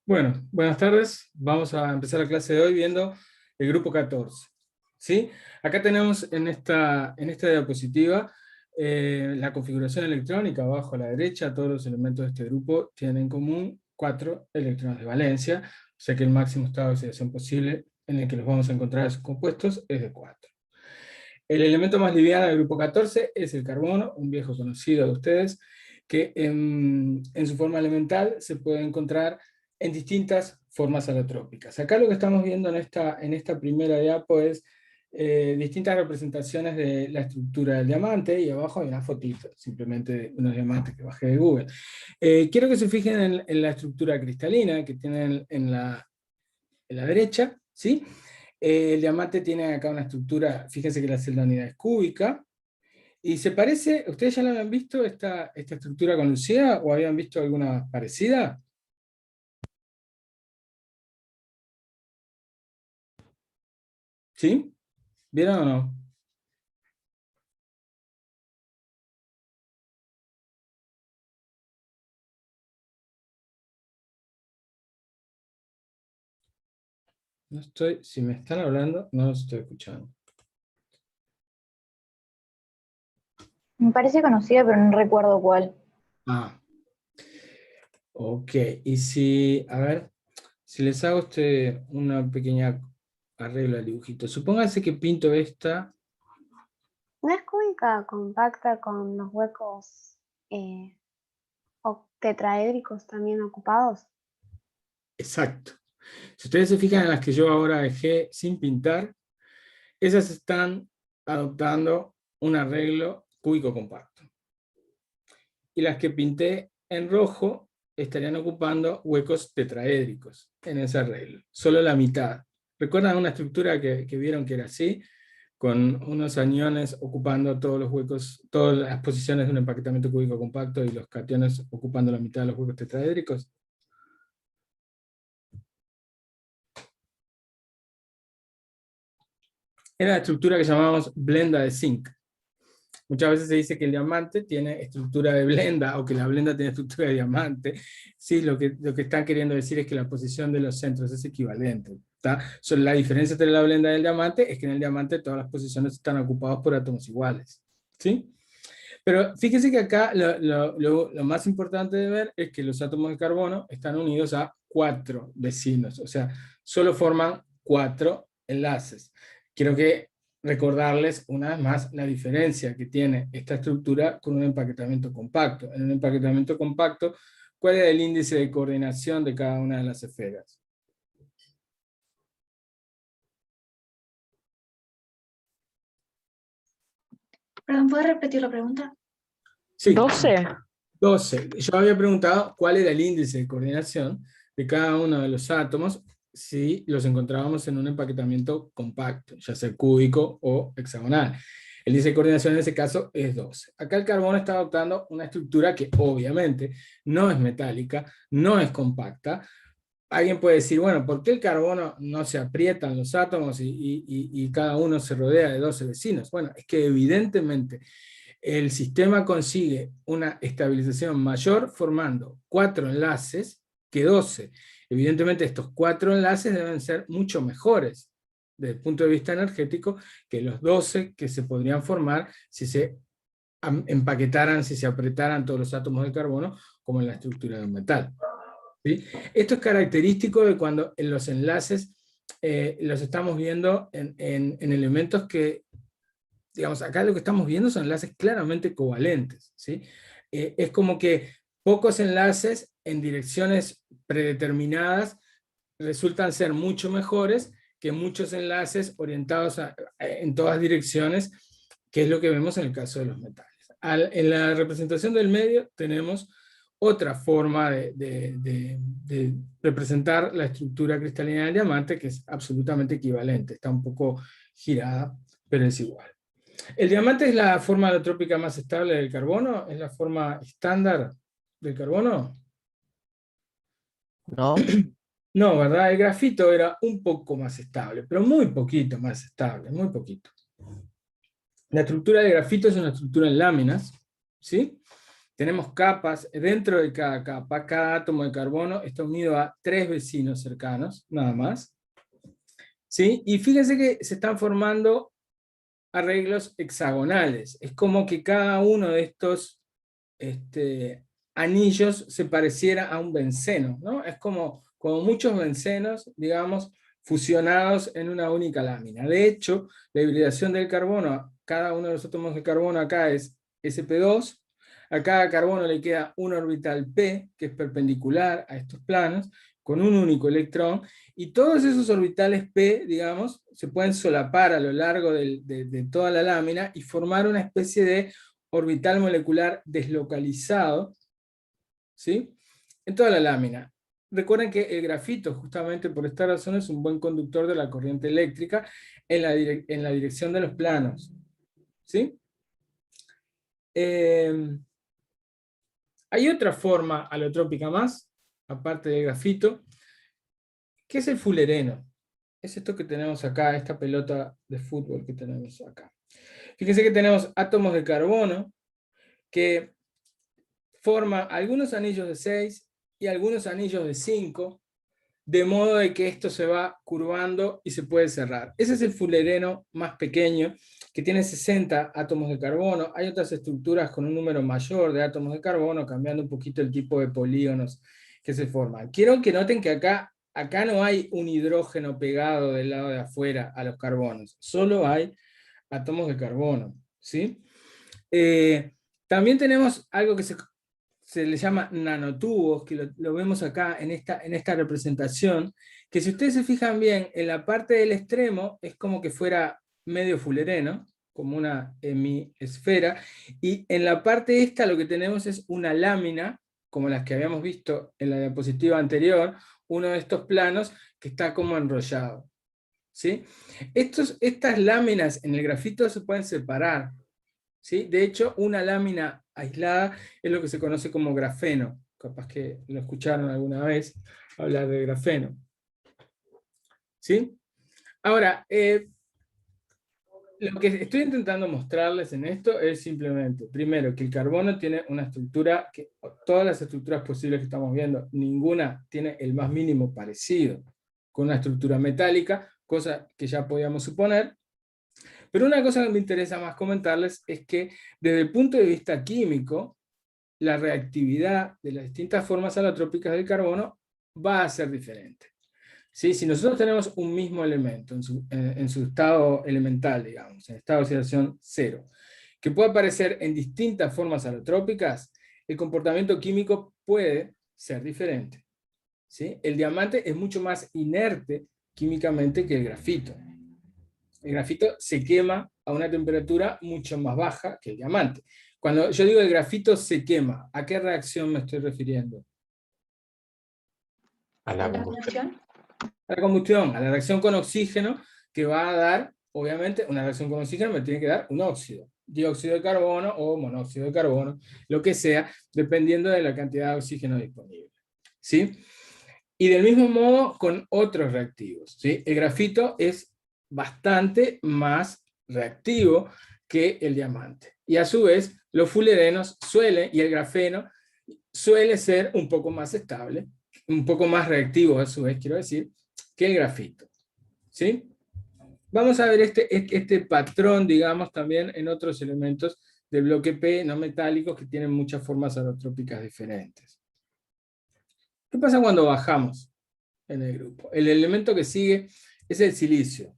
Bueno, buenas tardes. Vamos a empezar la clase de hoy viendo el grupo 14. ¿Sí? Acá tenemos en esta diapositiva la configuración electrónica. Abajo a la derecha, todos los elementos de este grupo tienen en común 4 electrones de valencia, o sea que el máximo estado de oxidación posible en el que los vamos a encontrar en sus compuestos es de 4. El elemento más liviano del grupo 14 es el carbono, un viejo conocido de ustedes, que en su forma elemental se puede encontrar en distintas formas alotrópicas. Acá lo que estamos viendo en esta primera diapo es distintas representaciones de la estructura del diamante, y abajo hay una fotito, simplemente de unos diamantes que bajé de Google. Quiero que se fijen en la estructura cristalina que tienen en la derecha, ¿sí? El diamante tiene acá una estructura, fíjense que la celda unidad es cúbica, y se parece, ¿ustedes ya la habían visto esta estructura con Lucía, o habían visto alguna parecida? ¿Sí? ¿Vieron o no? No estoy, si me están hablando, no los estoy escuchando. Me parece conocida, pero no recuerdo cuál. Ah, ok. Y si, a ver, si les hago una pequeña arreglo al dibujito. Supónganse que pinto esta. ¿No es cúbica compacta con los huecos tetraédricos también ocupados? Exacto. Si ustedes se fijan en las que yo ahora dejé sin pintar, esas están adoptando un arreglo cúbico compacto. Y las que pinté en rojo estarían ocupando huecos tetraédricos en ese arreglo. Solo la mitad. ¿Recuerdan una estructura que vieron que era así? Con unos aniones ocupando todos los huecos, todas las posiciones de un empaquetamiento cúbico compacto y los cationes ocupando la mitad de los huecos tetraédricos. Era la estructura que llamamos blenda de zinc. Muchas veces se dice que el diamante tiene estructura de blenda, o que la blenda tiene estructura de diamante. Sí, lo que están queriendo decir es que la posición de los centros es equivalente. La diferencia entre la blenda y el diamante es que en el diamante todas las posiciones están ocupadas por átomos iguales. ¿Sí? Pero fíjense que acá lo más importante de ver es que los átomos de carbono están unidos a 4 vecinos, o sea, solo forman 4 enlaces. Quiero recordarles una vez más la diferencia que tiene esta estructura con un empaquetamiento compacto. En un empaquetamiento compacto, ¿cuál es el índice de coordinación de cada una de las esferas? Perdón, ¿puedes repetir la pregunta? Sí. 12. 12. Yo había preguntado cuál era el índice de coordinación de cada uno de los átomos si los encontrábamos en un empaquetamiento compacto, ya sea cúbico o hexagonal. El índice de coordinación en ese caso es 12. Acá el carbono está adoptando una estructura que obviamente no es metálica, no es compacta. Alguien puede decir, bueno, ¿por qué el carbono no se aprietan los átomos y cada uno se rodea de 12 vecinos? Bueno, es que evidentemente el sistema consigue una estabilización mayor formando 4 enlaces que 12. Evidentemente estos 4 enlaces deben ser mucho mejores desde el punto de vista energético que los 12 que se podrían formar si se empaquetaran, si se apretaran todos los átomos de carbono como en la estructura de un metal. ¿Sí? Esto es característico de cuando en los enlaces los estamos viendo en elementos que, digamos, acá lo que estamos viendo son enlaces claramente covalentes, ¿sí? Es como que pocos enlaces en direcciones predeterminadas resultan ser mucho mejores que muchos enlaces orientados en todas direcciones, que es lo que vemos en el caso de los metales. En la representación del medio tenemos otra forma de representar la estructura cristalina del diamante, que es absolutamente equivalente, está un poco girada, pero es igual. ¿El diamante es la forma alotrópica más estable del carbono? ¿Es la forma estándar del carbono? No. No, ¿verdad? El grafito era un poco más estable, pero muy poquito más estable, muy poquito. La estructura del grafito es una estructura en láminas, ¿sí? Tenemos capas, dentro de cada capa, cada átomo de carbono está unido a 3 vecinos cercanos, nada más. ¿Sí? Y fíjense que se están formando arreglos hexagonales. Es como que cada uno de estos anillos se pareciera a un benceno, ¿no? Es como muchos bencenos, digamos, fusionados en una única lámina. De hecho, la hibridación del carbono, cada uno de los átomos de carbono acá es sp2, a cada carbono le queda un orbital p, que es perpendicular a estos planos, con un único electrón, y todos esos orbitales p, digamos, se pueden solapar a lo largo de toda la lámina y formar una especie de orbital molecular deslocalizado, ¿sí? En toda la lámina. Recuerden que el grafito, justamente por esta razón, es un buen conductor de la corriente eléctrica en la dirección de los planos, ¿sí? Hay otra forma alotrópica más, aparte del grafito, que es el fulereno. Es esto que tenemos acá, esta pelota de fútbol que tenemos acá. Fíjense que tenemos átomos de carbono que forman algunos anillos de 6 y algunos anillos de 5, de modo de que esto se va curvando y se puede cerrar. Ese es el fulereno más pequeño, que tiene 60 átomos de carbono. Hay otras estructuras con un número mayor de átomos de carbono, cambiando un poquito el tipo de polígonos que se forman. Quiero que noten que acá no hay un hidrógeno pegado del lado de afuera a los carbonos, solo hay átomos de carbono, ¿sí? También tenemos algo que se le llama nanotubos, que lo vemos acá en esta representación, que si ustedes se fijan bien, en la parte del extremo es como que fuera medio fulereno, como una hemisfera, y en la parte esta lo que tenemos es una lámina, como las que habíamos visto en la diapositiva anterior, uno de estos planos que está como enrollado, ¿sí? Estas láminas en el grafito se pueden separar, ¿sí? De hecho, una lámina aislada es lo que se conoce como grafeno. Capaz que lo escucharon alguna vez hablar de grafeno. ¿Sí? Ahora, lo que estoy intentando mostrarles en esto es simplemente, primero, que el carbono tiene una estructura, que todas las estructuras posibles que estamos viendo, ninguna tiene el más mínimo parecido con una estructura metálica, cosa que ya podíamos suponer. Pero una cosa que me interesa más comentarles es que desde el punto de vista químico, la reactividad de las distintas formas alotrópicas del carbono va a ser diferente. ¿Sí? Si nosotros tenemos un mismo elemento en su estado elemental, digamos, en estado de oxidación cero, que puede aparecer en distintas formas alotrópicas, el comportamiento químico puede ser diferente. ¿Sí? El diamante es mucho más inerte químicamente que el grafito. El grafito se quema a una temperatura mucho más baja que el diamante. Cuando yo digo el grafito se quema, ¿a qué reacción me estoy refiriendo? A la combustión. A la combustión, a la reacción con oxígeno, que va a dar, obviamente, una reacción con oxígeno me tiene que dar un óxido, dióxido de carbono o monóxido de carbono, lo que sea, dependiendo de la cantidad de oxígeno disponible. ¿Sí? Y del mismo modo con otros reactivos. ¿Sí? El grafito es bastante más reactivo que el diamante. Y a su vez, los fulerenos y el grafeno suele ser un poco más estable, un poco más reactivo a su vez, quiero decir, que el grafito. ¿Sí? Vamos a ver este patrón, digamos, también en otros elementos del bloque P no metálicos que tienen muchas formas alotrópicas diferentes. ¿Qué pasa cuando bajamos en el grupo? El elemento que sigue es el silicio.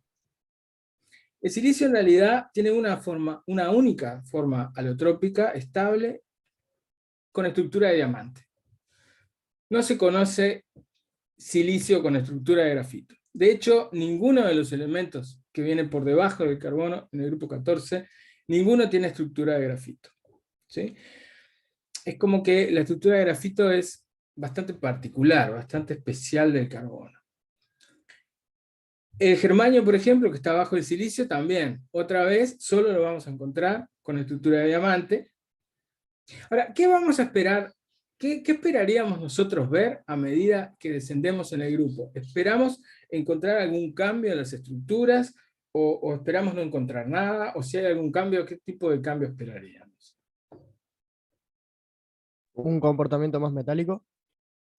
El silicio en realidad tiene una única forma alotrópica estable con estructura de diamante. No se conoce silicio con estructura de grafito. De hecho, ninguno de los elementos que vienen por debajo del carbono en el grupo 14, ninguno tiene estructura de grafito. ¿Sí? Es como que la estructura de grafito es bastante particular, bastante especial del carbono. El germanio, por ejemplo, que está bajo el silicio, también, otra vez, solo lo vamos a encontrar con estructura de diamante. Ahora, ¿qué vamos a esperar? ¿Qué esperaríamos nosotros ver a medida que descendemos en el grupo? ¿Esperamos encontrar algún cambio en las estructuras? ¿O esperamos no encontrar nada? ¿O si hay algún cambio, qué tipo de cambio esperaríamos? un comportamiento más metálico.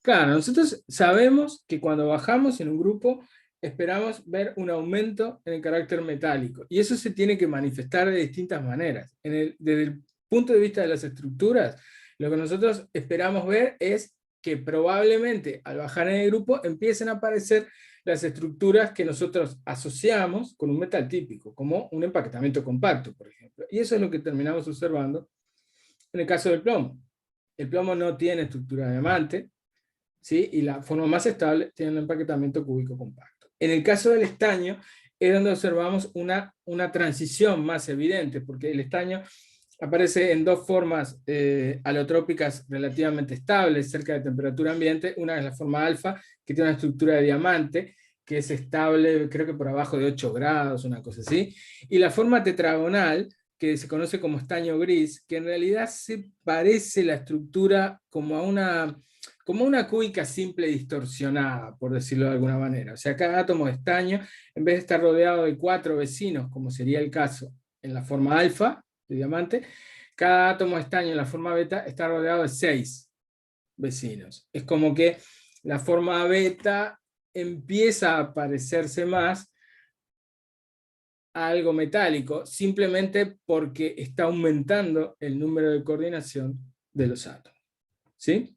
Claro, nosotros sabemos que cuando bajamos en un grupo esperamos ver un aumento en el carácter metálico, y eso se tiene que manifestar de distintas maneras. Desde el punto de vista de las estructuras, lo que nosotros esperamos ver es que probablemente al bajar en el grupo empiecen a aparecer las estructuras que nosotros asociamos con un metal típico, como un empaquetamiento compacto, por ejemplo. Y eso es lo que terminamos observando en el caso del plomo. El plomo no tiene estructura de diamante, ¿sí? Y la forma más estable tiene un empaquetamiento cúbico compacto. En el caso del estaño es donde observamos una transición más evidente, porque el estaño aparece en dos formas alotrópicas relativamente estables, cerca de temperatura ambiente. Una es la forma alfa, que tiene una estructura de diamante, que es estable, creo que por abajo de 8 grados, una cosa así. Y la forma tetragonal, que se conoce como estaño gris, que en realidad se parece la estructura como a una cúbica simple distorsionada, por decirlo de alguna manera. O sea, cada átomo de estaño, en vez de estar rodeado de 4 vecinos, como sería el caso en la forma alfa, de diamante, cada átomo de estaño en la forma beta está rodeado de 6 vecinos. Es como que la forma beta empieza a parecerse más a algo metálico, simplemente porque está aumentando el número de coordinación de los átomos. ¿Sí?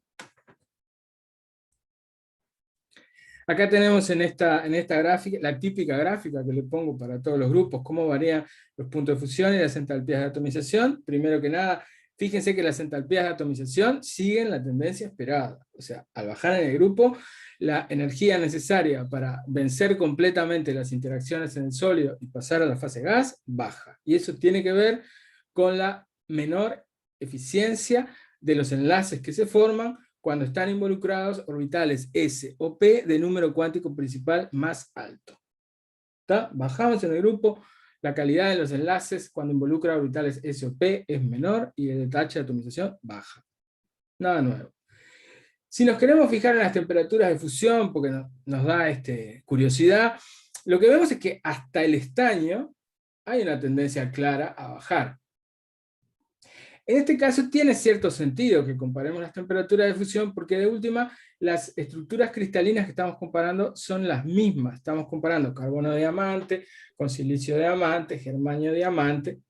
Acá tenemos en esta gráfica, la típica gráfica que le pongo para todos los grupos, cómo varían los puntos de fusión y las entalpías de atomización. Primero que nada, fíjense que las entalpías de atomización siguen la tendencia esperada. O sea, al bajar en el grupo, la energía necesaria para vencer completamente las interacciones en el sólido y pasar a la fase gas, baja. Y eso tiene que ver con la menor eficiencia de los enlaces que se forman cuando están involucrados orbitales S o P de número cuántico principal más alto. ¿Está? Bajamos en el grupo, la calidad de los enlaces cuando involucra orbitales S o P es menor y el detalle de atomización baja. Nada nuevo. Si nos queremos fijar en las temperaturas de fusión, porque nos da curiosidad, lo que vemos es que hasta el estaño hay una tendencia clara a bajar. En este caso tiene cierto sentido que comparemos las temperaturas de fusión, porque de última las estructuras cristalinas que estamos comparando son las mismas. Estamos comparando carbono diamante con silicio diamante, germanio diamante,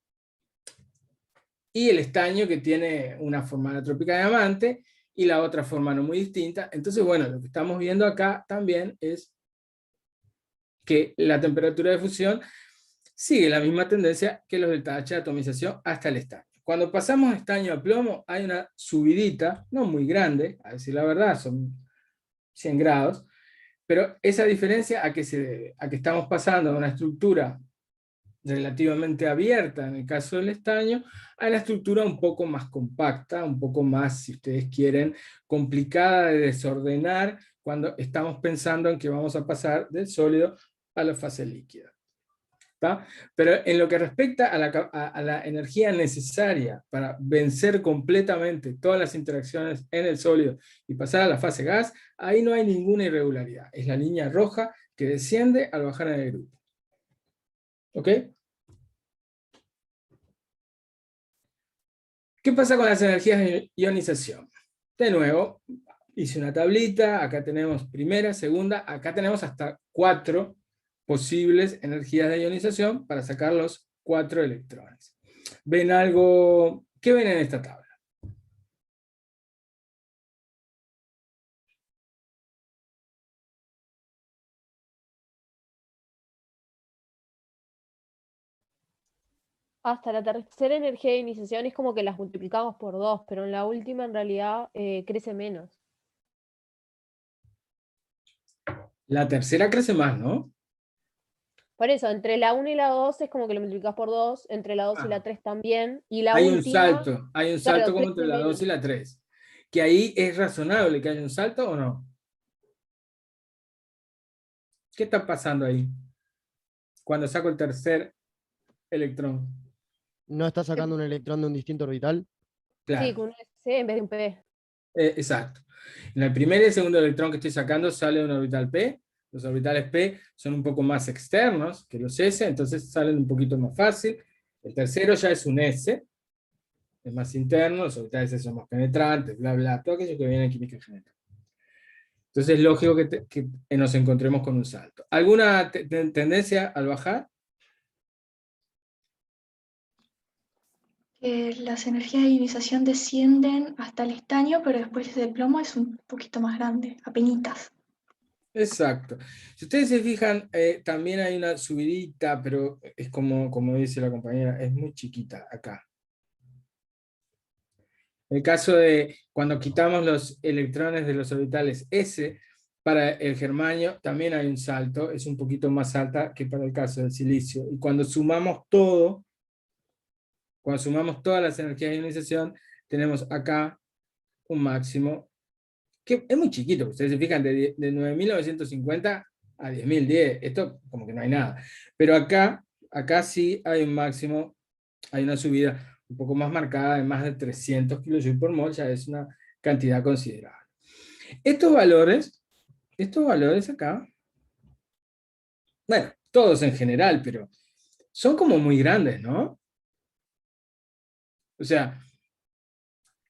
y el estaño, que tiene una forma alotrópica de diamante y la otra forma no muy distinta. Entonces, bueno, lo que estamos viendo acá también es que la temperatura de fusión sigue la misma tendencia que los delta H de atomización hasta el estaño. Cuando pasamos de estaño a plomo hay una subidita, no muy grande, a decir la verdad, son 100 grados, pero esa diferencia a qué se debe, a que estamos pasando de una estructura relativamente abierta en el caso del estaño, a una estructura un poco más compacta, un poco más, si ustedes quieren, complicada de desordenar cuando estamos pensando en que vamos a pasar del sólido a la fase líquida. ¿Está? Pero en lo que respecta a la energía necesaria para vencer completamente todas las interacciones en el sólido y pasar a la fase gas, ahí no hay ninguna irregularidad. Es la línea roja que desciende al bajar en el grupo. ¿Ok? ¿Qué pasa con las energías de ionización? De nuevo, hice una tablita, acá tenemos primera, segunda, acá tenemos hasta 4 posibles energías de ionización para sacar los 4 electrones. ¿Ven algo? ¿Qué ven en esta tabla? Hasta la tercera energía de iniciación es como que las multiplicamos por 2, pero en la última en realidad crece menos. La tercera crece más, ¿no? Por eso, entre la 1 y la 2 es como que lo multiplicas por 2, entre la 2 y la 3 también, y la Hay última... hay un claro, salto como entre crece la 2 menos. y la 3. Que ahí es razonable que haya un salto o no. ¿Qué está pasando ahí? Cuando saco el tercer electrón. ¿No está sacando un electrón de un distinto orbital? Claro. Sí, con un C en vez de un P. Exacto. En el primer y el segundo electrón que estoy sacando sale de un orbital P. Los orbitales P son un poco más externos que los S, entonces salen un poquito más fácil. El tercero ya es un S. es más interno, los orbitales S son más penetrantes, bla, bla, todo aquello que viene en química general. Entonces es lógico que nos encontremos con un salto. ¿Alguna tendencia al bajar? Que las energías de ionización descienden hasta el estaño, pero después del plomo es un poquito más grande, apenitas. Exacto. Si ustedes se fijan, también hay una subidita, pero es como dice la compañera, es muy chiquita acá. En el caso de cuando quitamos los electrones de los orbitales S, para el germanio también hay un salto, es un poquito más alta que para el caso del silicio. Y cuando sumamos todas las energías de ionización, tenemos acá un máximo, que es muy chiquito, ustedes se fijan, de 9.950 a 10.010, esto como que no hay nada. Pero acá sí hay un máximo, hay una subida un poco más marcada, de más de 300 kJ por mol, ya es una cantidad considerable. Estos valores acá, bueno, todos en general, pero son como muy grandes, ¿no? O sea,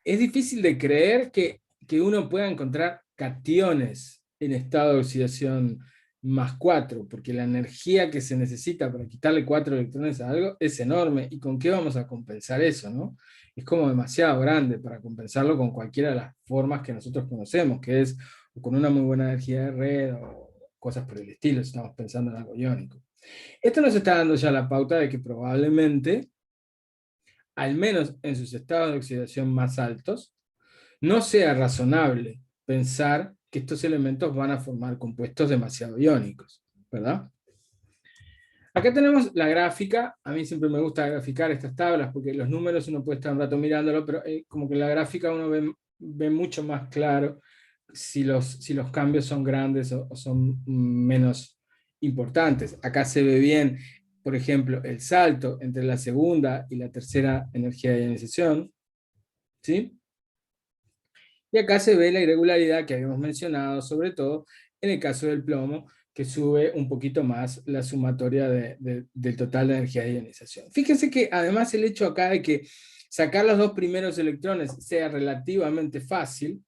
es difícil de creer que uno pueda encontrar cationes en estado de oxidación más 4, porque la energía que se necesita para quitarle 4 electrones a algo es enorme, ¿y con qué vamos a compensar eso, no? Es como demasiado grande para compensarlo con cualquiera de las formas que nosotros conocemos, que es o con una muy buena energía de red, o cosas por el estilo, si estamos pensando en algo iónico. Esto nos está dando ya la pauta de que probablemente, al menos en sus estados de oxidación más altos, no sea razonable pensar que estos elementos van a formar compuestos demasiado iónicos, ¿verdad? Acá tenemos la gráfica. A mí siempre me gusta graficar estas tablas, porque los números uno puede estar un rato mirándolo, pero como que en la gráfica uno ve mucho más claro si los cambios son grandes o son menos importantes. Acá se ve bien, por ejemplo, el salto entre la segunda y la tercera energía de ionización, ¿sí? Y acá se ve la irregularidad que habíamos mencionado, sobre todo en el caso del plomo, que sube un poquito más la sumatoria del total de energía de ionización. Fíjense que además el hecho acá de que sacar los dos primeros electrones sea relativamente fácil,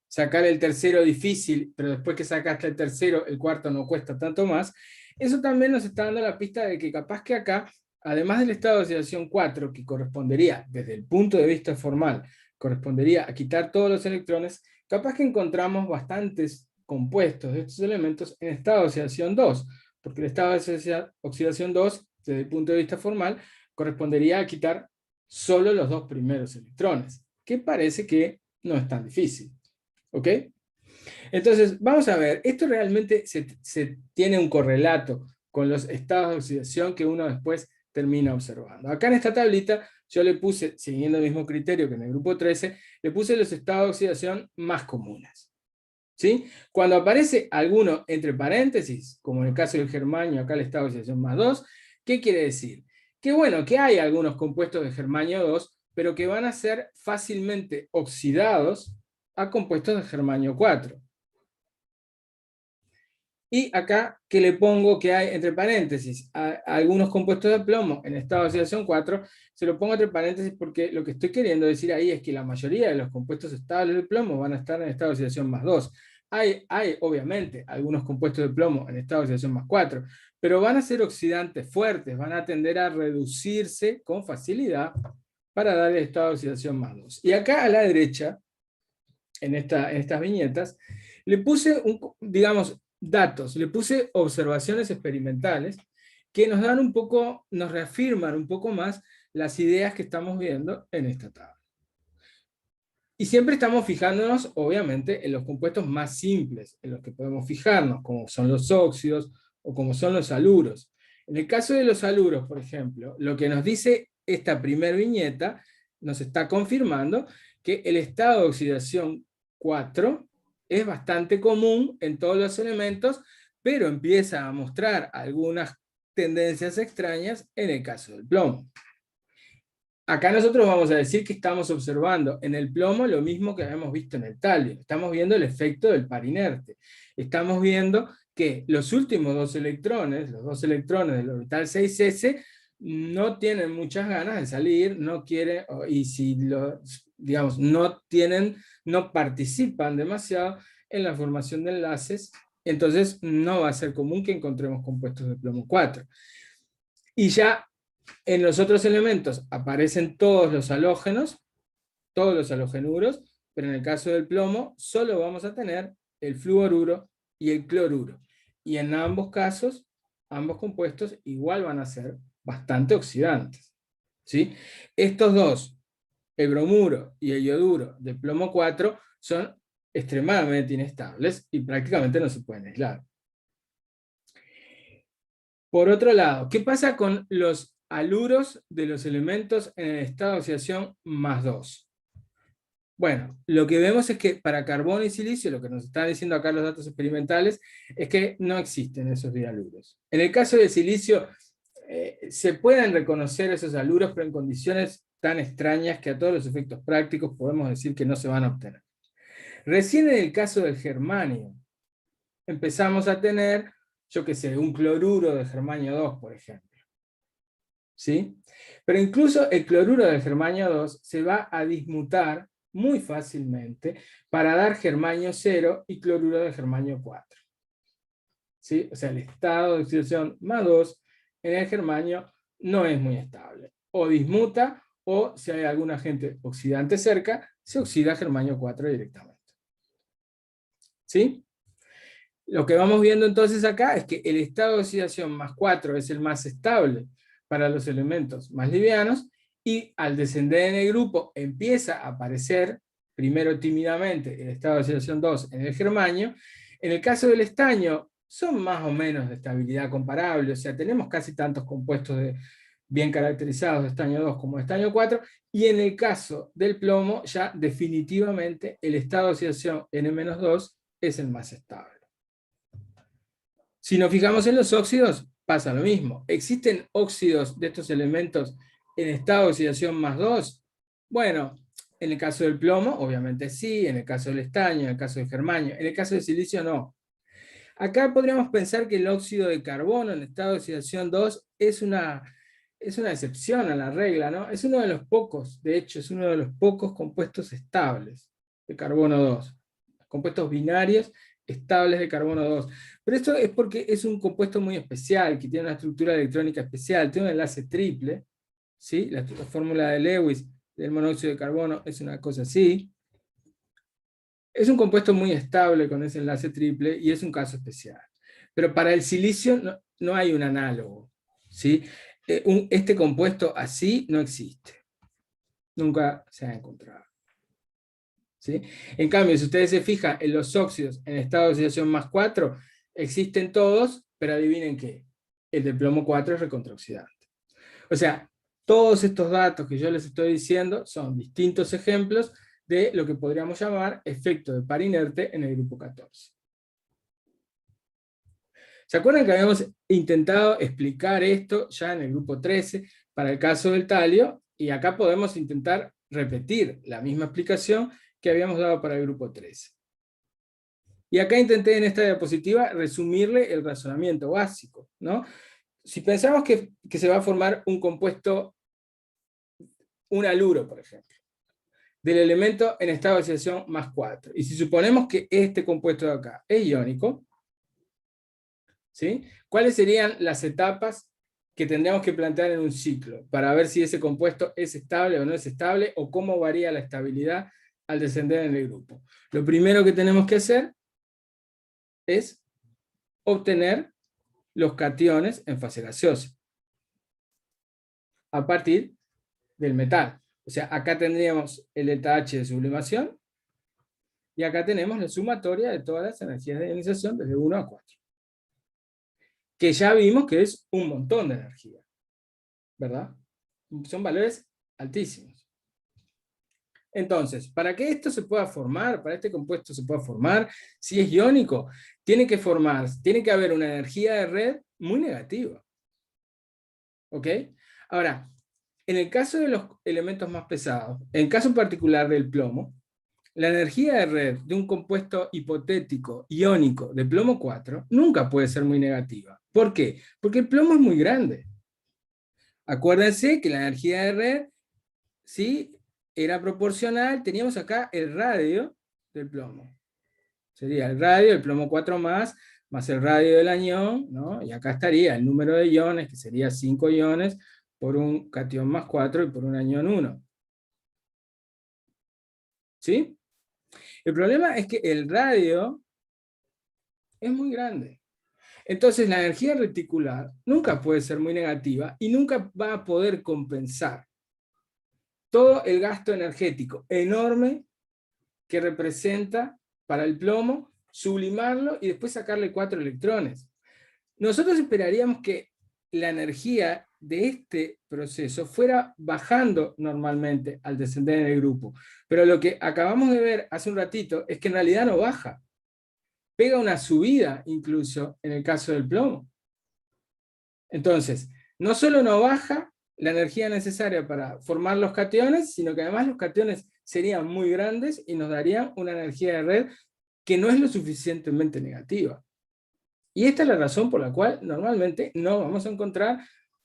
sacar el tercero difícil, pero después que sacaste el tercero, el cuarto no cuesta tanto más, eso también nos está dando la pista de que capaz que acá, además del estado de oxidación 4, que correspondería, desde el punto de vista formal, correspondería a quitar todos los electrones, capaz que encontramos bastantes compuestos de estos elementos en estado de oxidación 2, porque el estado de oxidación 2, desde el punto de vista formal, correspondería a quitar solo los dos primeros electrones, que parece que no es tan difícil. ¿Ok? Entonces, vamos a ver, esto realmente se tiene un correlato con los estados de oxidación que uno después termina observando. Acá en esta tablita yo le puse, siguiendo el mismo criterio que en el grupo 13, le puse los estados de oxidación más comunes. ¿Sí? Cuando aparece alguno entre paréntesis, como en el caso del germanio, acá el estado de oxidación más 2, ¿qué quiere decir? Que bueno, que hay algunos compuestos de germanio 2, pero que van a ser fácilmente oxidados a compuestos de germanio 4. Y acá que le pongo que hay entre paréntesis a algunos compuestos de plomo en estado de oxidación 4, se lo pongo entre paréntesis porque lo que estoy queriendo decir ahí es que la mayoría de los compuestos estables de plomo van a estar en estado de oxidación más 2. Hay obviamente algunos compuestos de plomo en estado de oxidación más 4, pero van a ser oxidantes fuertes, van a tender a reducirse con facilidad para dar el estado de oxidación más 2. Y acá a la derecha, en estas viñetas, le puse, digamos, datos, le puse observaciones experimentales que nos dan un poco, nos reafirman un poco más las ideas que estamos viendo en esta tabla. Y siempre estamos fijándonos, obviamente, en los compuestos más simples, en los que podemos fijarnos, como son los óxidos o como son los haluros. En el caso de los haluros, por ejemplo, lo que nos dice esta primera viñeta, nos está confirmando que el estado de oxidación 4 es bastante común en todos los elementos, pero empieza a mostrar algunas tendencias extrañas en el caso del plomo. Acá nosotros vamos a decir que estamos observando en el plomo lo mismo que habíamos visto en el talio. Estamos viendo el efecto del par inerte. Estamos viendo que los últimos dos electrones, los dos electrones del orbital 6s, no tienen muchas ganas de salir, no quieren, y si digamos, no participan demasiado en la formación de enlaces, entonces no va a ser común que encontremos compuestos de plomo 4. Y ya en los otros elementos aparecen todos los halógenos, todos los halogenuros, pero en el caso del plomo solo vamos a tener el fluoruro y el cloruro. Y en ambos casos, ambos compuestos igual van a ser bastante oxidantes, ¿sí? Estos dos, el bromuro y el yoduro de plomo 4, son extremadamente inestables y prácticamente no se pueden aislar. Por otro lado, ¿qué pasa con los haluros de los elementos en el estado de oxidación más 2? Bueno, lo que vemos es que para carbono y silicio, lo que nos están diciendo acá los datos experimentales, es que no existen esos dialuros. En el caso del silicio, se pueden reconocer esos haluros, pero en condiciones tan extrañas que a todos los efectos prácticos podemos decir que no se van a obtener. Recién en el caso del germanio, empezamos a tener, yo qué sé, un cloruro de germanio 2, por ejemplo. ¿Sí? Pero incluso el cloruro de germanio 2 se va a dismutar muy fácilmente para dar germanio 0 y cloruro de germanio 4. ¿Sí? O sea, el estado de oxidación más 2 en el germanio no es muy estable. O dismuta, o si hay algún agente oxidante cerca, se oxida germanio 4 directamente. ¿Sí? Lo que vamos viendo entonces acá es que el estado de oxidación más 4 es el más estable para los elementos más livianos, y al descender en el grupo empieza a aparecer, primero tímidamente, el estado de oxidación 2 en el germanio. En el caso del estaño, son más o menos de estabilidad comparable, o sea, tenemos casi tantos compuestos bien caracterizados de estaño 2 como de estaño 4, y en el caso del plomo, ya definitivamente el estado de oxidación N-2 es el más estable. Si nos fijamos en los óxidos, pasa lo mismo. ¿Existen óxidos de estos elementos en estado de oxidación más 2? Bueno, en el caso del plomo, obviamente sí, en el caso del estaño, en el caso del germanio, en el caso del silicio no. Acá podríamos pensar que el óxido de carbono en estado de oxidación 2 es una excepción a la regla, ¿no? Es uno de los pocos, de hecho, es uno de los pocos compuestos estables de carbono 2. Compuestos binarios estables de carbono 2. Pero esto es porque es un compuesto muy especial, que tiene una estructura electrónica especial, tiene un enlace triple, ¿sí? La fórmula de Lewis del monóxido de carbono es una cosa así. Es un compuesto muy estable con ese enlace triple y es un caso especial. Pero para el silicio no hay un análogo, ¿sí? Este compuesto así no existe. Nunca se ha encontrado. ¿Sí? En cambio, si ustedes se fijan en los óxidos en estado de oxidación más 4, existen todos, pero adivinen qué. El de plomo 4 es recontraoxidante. O sea, todos estos datos que yo les estoy diciendo son distintos ejemplos de lo que podríamos llamar efecto de par inerte en el grupo 14. ¿Se acuerdan que habíamos intentado explicar esto ya en el grupo 13 para el caso del talio? Y acá podemos intentar repetir la misma explicación que habíamos dado para el grupo 13. Y acá intenté en esta diapositiva resumirle el razonamiento básico, ¿no? Si pensamos que se va a formar un compuesto, un haluro, por ejemplo, del elemento en estado de oxidación más 4, y si suponemos que este compuesto de acá es iónico, ¿sí? ¿Cuáles serían las etapas que tendríamos que plantear en un ciclo para ver si ese compuesto es estable o no es estable, o cómo varía la estabilidad al descender en el grupo? Lo primero que tenemos que hacer es obtener los cationes en fase gaseosa a partir del metal. O sea, acá tendríamos el delta H de sublimación, y acá tenemos la sumatoria de todas las energías de ionización desde 1 a 4. Que ya vimos que es un montón de energía, ¿verdad? Son valores altísimos. Entonces, para que esto se pueda formar, para este compuesto se pueda formar, si es iónico, tiene que haber una energía de red muy negativa. ¿Ok? Ahora, en el caso de los elementos más pesados, en el caso particular del plomo, la energía de red de un compuesto hipotético iónico de plomo 4 nunca puede ser muy negativa. ¿Por qué? Porque el plomo es muy grande. Acuérdense que la energía de red, ¿sí?, era proporcional, teníamos acá el radio del plomo. Sería el radio, el plomo 4+, más el radio del anión, ¿no? Y acá estaría el número de iones, que sería 5 iones, por un catión más 4 y por un anión 1. ¿Sí? El problema es que el radio es muy grande. Entonces la energía reticular nunca puede ser muy negativa y nunca va a poder compensar todo el gasto energético enorme que representa para el plomo, sublimarlo y después sacarle 4 electrones. Nosotros esperaríamos que la energía de este proceso fuera bajando normalmente al descender en el grupo. Pero lo que acabamos de ver hace un ratito es que en realidad no baja. Pega una subida incluso en el caso del plomo. Entonces, no solo no baja la energía necesaria para formar los cationes, sino que además los cationes serían muy grandes y nos darían una energía de red que no es lo suficientemente negativa. Y esta es la razón por la cual normalmente no vamos a encontrar,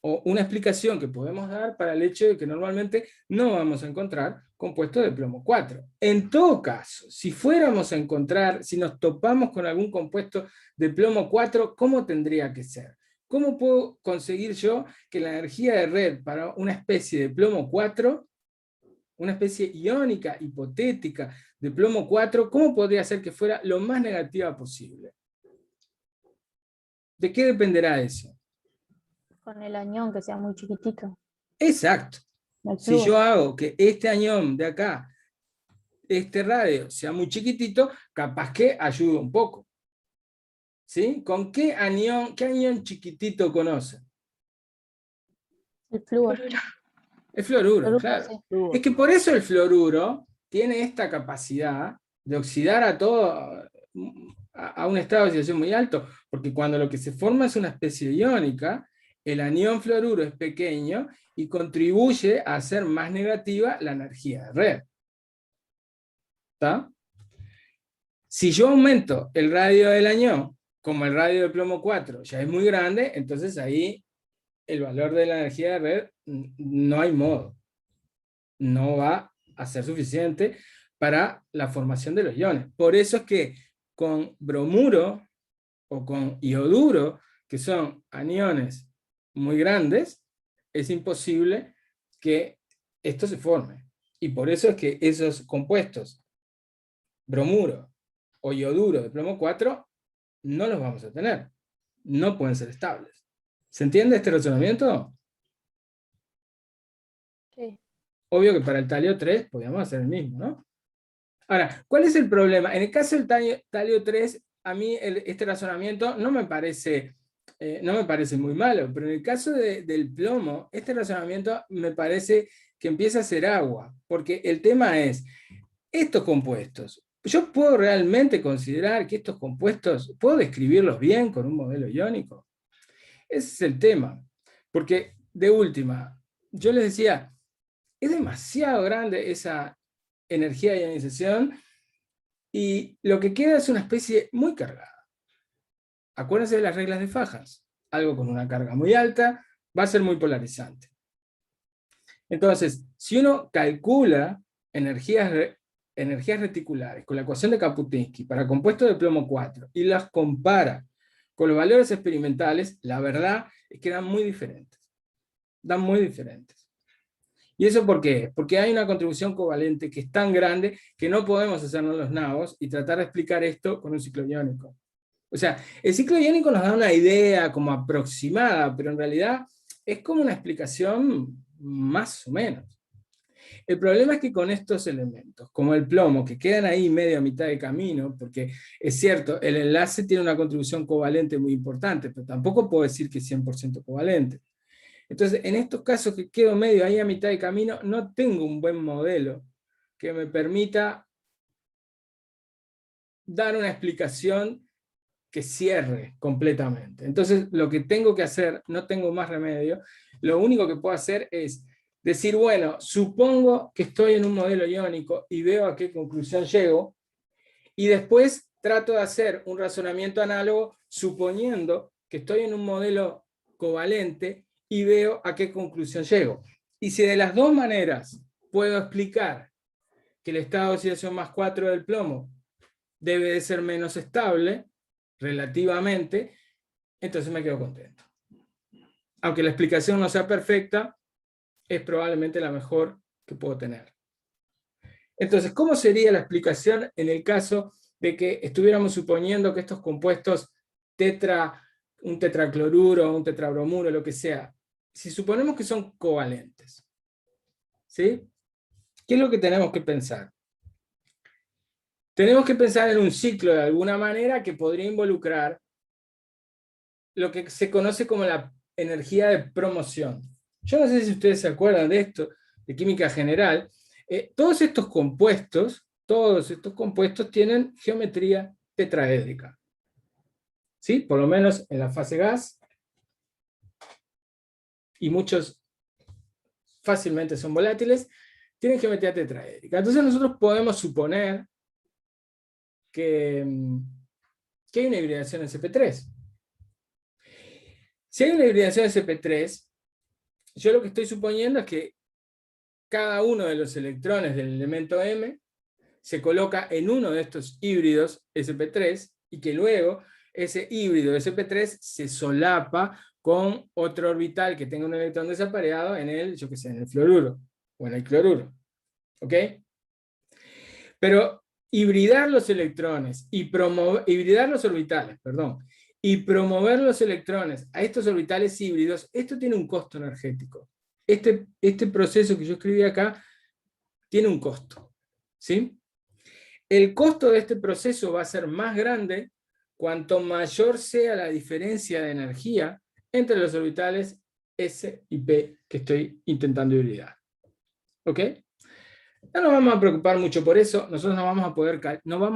o una explicación que podemos dar para el hecho de que normalmente no vamos a encontrar compuestos de plomo 4. En todo caso, si fuéramos a encontrar, si nos topamos con algún compuesto de plomo 4, ¿cómo tendría que ser? ¿Cómo puedo conseguir yo que la energía de red para una especie de plomo 4, una especie iónica, hipotética, de plomo 4, cómo podría ser que fuera lo más negativa posible? ¿De qué dependerá eso? Con el añón que sea muy chiquitito. Exacto. El Si flujo. yo hago que este anión de acá, este radio, sea muy chiquitito, capaz que ayuda un poco. ¿Sí? ¿Con qué anión chiquitito conocen? El flúor. Fluoruro. El fluoruro, Fluoruro, claro. sí. Es que por eso el fluoruro tiene esta capacidad de oxidar a todo, a un estado de oxidación muy alto, porque cuando lo que se forma es una especie iónica, el anión fluoruro es pequeño y contribuye a hacer más negativa la energía de red. ¿Está? Si yo aumento el radio del anión, como el radio de plomo 4 ya es muy grande, entonces ahí el valor de la energía de red no hay modo. No va a ser suficiente para la formación de los iones. Por eso es que con bromuro o con ioduro, que son aniones muy grandes, es imposible que esto se forme. Y por eso es que esos compuestos, bromuro o ioduro de plomo 4, no los vamos a tener. No pueden ser estables. ¿Se entiende este razonamiento? Sí. Obvio que para el talio 3 podríamos hacer el mismo, ¿no? Ahora, ¿cuál es el problema? En el caso del talio 3, a mí este razonamiento no me parece muy malo, pero en el caso del plomo, este razonamiento me parece que empieza a ser agua, porque el tema es, estos compuestos, ¿yo puedo realmente considerar que estos compuestos, puedo describirlos bien con un modelo iónico? Ese es el tema, porque de última, yo les decía, es demasiado grande esa energía de ionización y lo que queda es una especie muy cargada. Acuérdense de las reglas de Fajas. Algo con una carga muy alta va a ser muy polarizante. Entonces, si uno calcula energías reticulares con la ecuación de Kapuscinski para compuestos de plomo 4 y las compara con los valores experimentales, la verdad es que dan muy diferentes. Dan muy diferentes. ¿Y eso por qué? Porque hay una contribución covalente que es tan grande que no podemos hacernos los nabos y tratar de explicar esto con un ciclo iónico. O sea, el ciclo iónico nos da una idea como aproximada, pero en realidad es como una explicación más o menos. El problema es que con estos elementos, como el plomo, que quedan ahí medio a mitad de camino, porque es cierto, el enlace tiene una contribución covalente muy importante, pero tampoco puedo decir que es 100% covalente. Entonces, en estos casos que quedo medio ahí a mitad de camino, no tengo un buen modelo que me permita dar una explicación que cierre completamente. Entonces, lo que tengo que hacer, no tengo más remedio, lo único que puedo hacer es decir, bueno, supongo que estoy en un modelo iónico y veo a qué conclusión llego, y después trato de hacer un razonamiento análogo suponiendo que estoy en un modelo covalente y veo a qué conclusión llego. Y si de las dos maneras puedo explicar que el estado de oxidación más 4 del plomo debe de ser menos estable, relativamente, entonces me quedo contento. Aunque la explicación no sea perfecta, es probablemente la mejor que puedo tener. Entonces, ¿cómo sería la explicación en el caso de que estuviéramos suponiendo que estos compuestos un tetracloruro, un tetrabromuro, lo que sea, si suponemos que son covalentes, ¿sí? ¿Qué es lo que tenemos que pensar? Tenemos que pensar en un ciclo de alguna manera que podría involucrar lo que se conoce como la energía de promoción. Yo no sé si ustedes se acuerdan de esto, de química general. Todos estos compuestos tienen geometría tetraédrica. ¿Sí? Por lo menos en la fase gas. Y muchos fácilmente son volátiles, tienen geometría tetraédrica. Entonces nosotros podemos suponer que hay una hibridación en sp3. Si hay una hibridación en sp3, yo lo que estoy suponiendo es que cada uno de los electrones del elemento M se coloca en uno de estos híbridos sp3 y que luego ese híbrido sp3 se solapa con otro orbital que tenga un electrón desapareado en el, yo qué sé, en el fluoruro o en el cloruro. ¿Ok? Pero hibridar los electrones y hibridar los orbitales, perdón, y promover los electrones a estos orbitales híbridos, esto tiene un costo energético. Este proceso que yo escribí acá tiene un costo. ¿Sí? El costo de este proceso va a ser más grande cuanto mayor sea la diferencia de energía entre los orbitales S y P que estoy intentando hibridar. ¿Ok? No nos vamos a preocupar mucho por eso, nosotros no vamos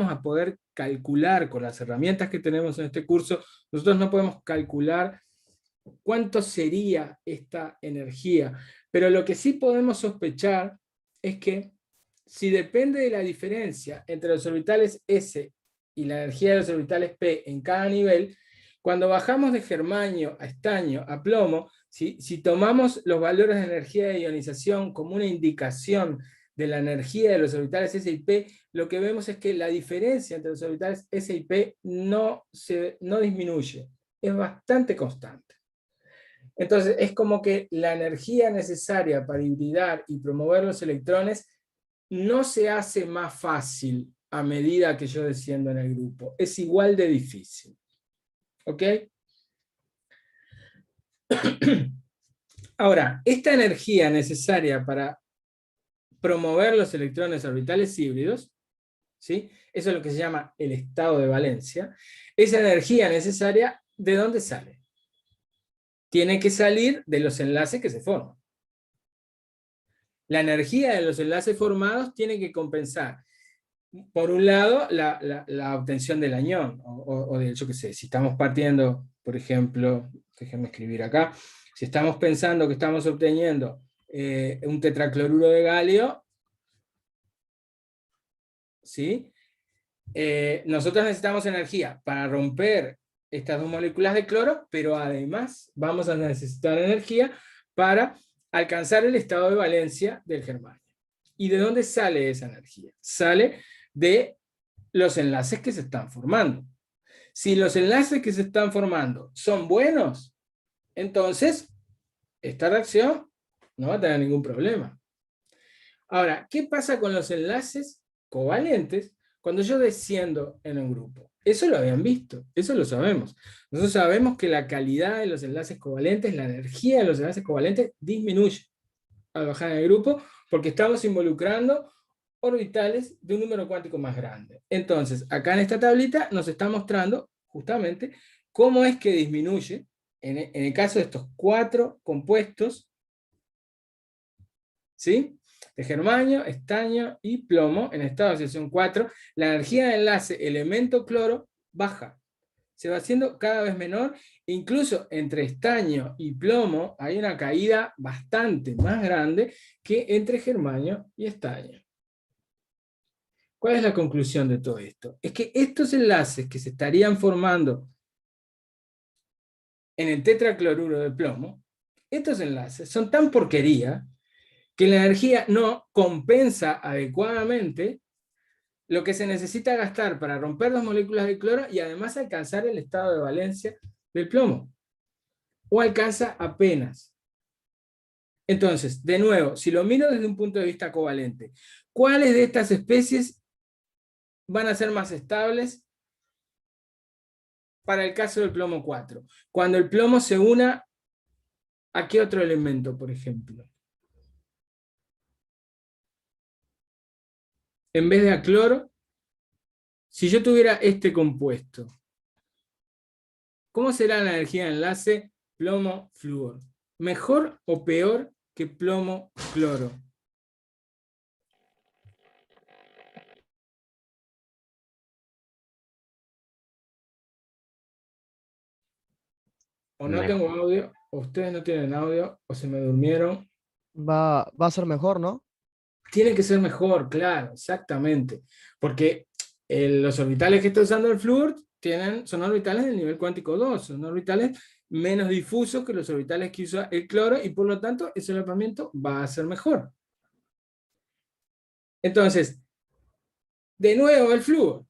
a poder calcular con las herramientas que tenemos en este curso, nosotros no podemos calcular cuánto sería esta energía, pero lo que sí podemos sospechar es que si depende de la diferencia entre los orbitales S y la energía de los orbitales P en cada nivel, cuando bajamos de germanio a estaño a plomo, si tomamos los valores de energía de ionización como una indicación de la energía de los orbitales S y P, lo que vemos es que la diferencia entre los orbitales S y P no disminuye, es bastante constante. Entonces es como que la energía necesaria para hibridar y promover los electrones no se hace más fácil a medida que yo desciendo en el grupo, es igual de difícil. ¿Ok? Ahora, esta energía necesaria para promover los electrones orbitales híbridos, ¿sí? Eso es lo que se llama el estado de valencia. Esa energía necesaria, ¿de dónde sale? Tiene que salir de los enlaces que se forman. La energía de los enlaces formados tiene que compensar, por un lado, la obtención del anión, o de, yo qué sé, si estamos partiendo, por ejemplo, déjenme escribir acá, si estamos pensando que estamos obteniendo un tetracloruro de galio, ¿sí? Nosotros necesitamos energía para romper estas dos moléculas de cloro, pero además vamos a necesitar energía para alcanzar el estado de valencia del germanio. ¿Y de dónde sale esa energía? Sale de los enlaces que se están formando. Si los enlaces que se están formando son buenos, entonces esta reacción no va a tener ningún problema. Ahora, ¿qué pasa con los enlaces covalentes cuando yo desciendo en un grupo? Eso lo habían visto, eso lo sabemos. Nosotros sabemos que la calidad de los enlaces covalentes, la energía de los enlaces covalentes disminuye al bajar en el grupo porque estamos involucrando orbitales de un número cuántico más grande. Entonces, acá en esta tablita nos está mostrando justamente cómo es que disminuye, en el caso de estos 4 compuestos, ¿sí? De germanio, estaño y plomo, en estado de oxidación 4, la energía de enlace elemento cloro baja. Se va haciendo cada vez menor, incluso entre estaño y plomo hay una caída bastante más grande que entre germanio y estaño. ¿Cuál es la conclusión de todo esto? Es que estos enlaces que se estarían formando en el tetracloruro de plomo, estos enlaces son tan porquería que la energía no compensa adecuadamente lo que se necesita gastar para romper las moléculas de cloro y además alcanzar el estado de valencia del plomo. O alcanza apenas. Entonces, de nuevo, si lo miro desde un punto de vista covalente, ¿cuáles de estas especies van a ser más estables para el caso del plomo 4? Cuando el plomo se una, ¿a qué otro elemento, por ejemplo? En vez de a cloro, si yo tuviera este compuesto, ¿cómo será la energía de enlace plomo-flúor? ¿Mejor o peor que plomo-cloro? O no tengo audio, o ustedes no tienen audio, o se me durmieron. Va a ser mejor, ¿no? Tiene que ser mejor, claro, exactamente. Porque los orbitales que está usando el flúor son orbitales del nivel cuántico 2, son orbitales menos difusos que los orbitales que usa el cloro, y por lo tanto ese solapamiento va a ser mejor. Entonces, de nuevo el flúor.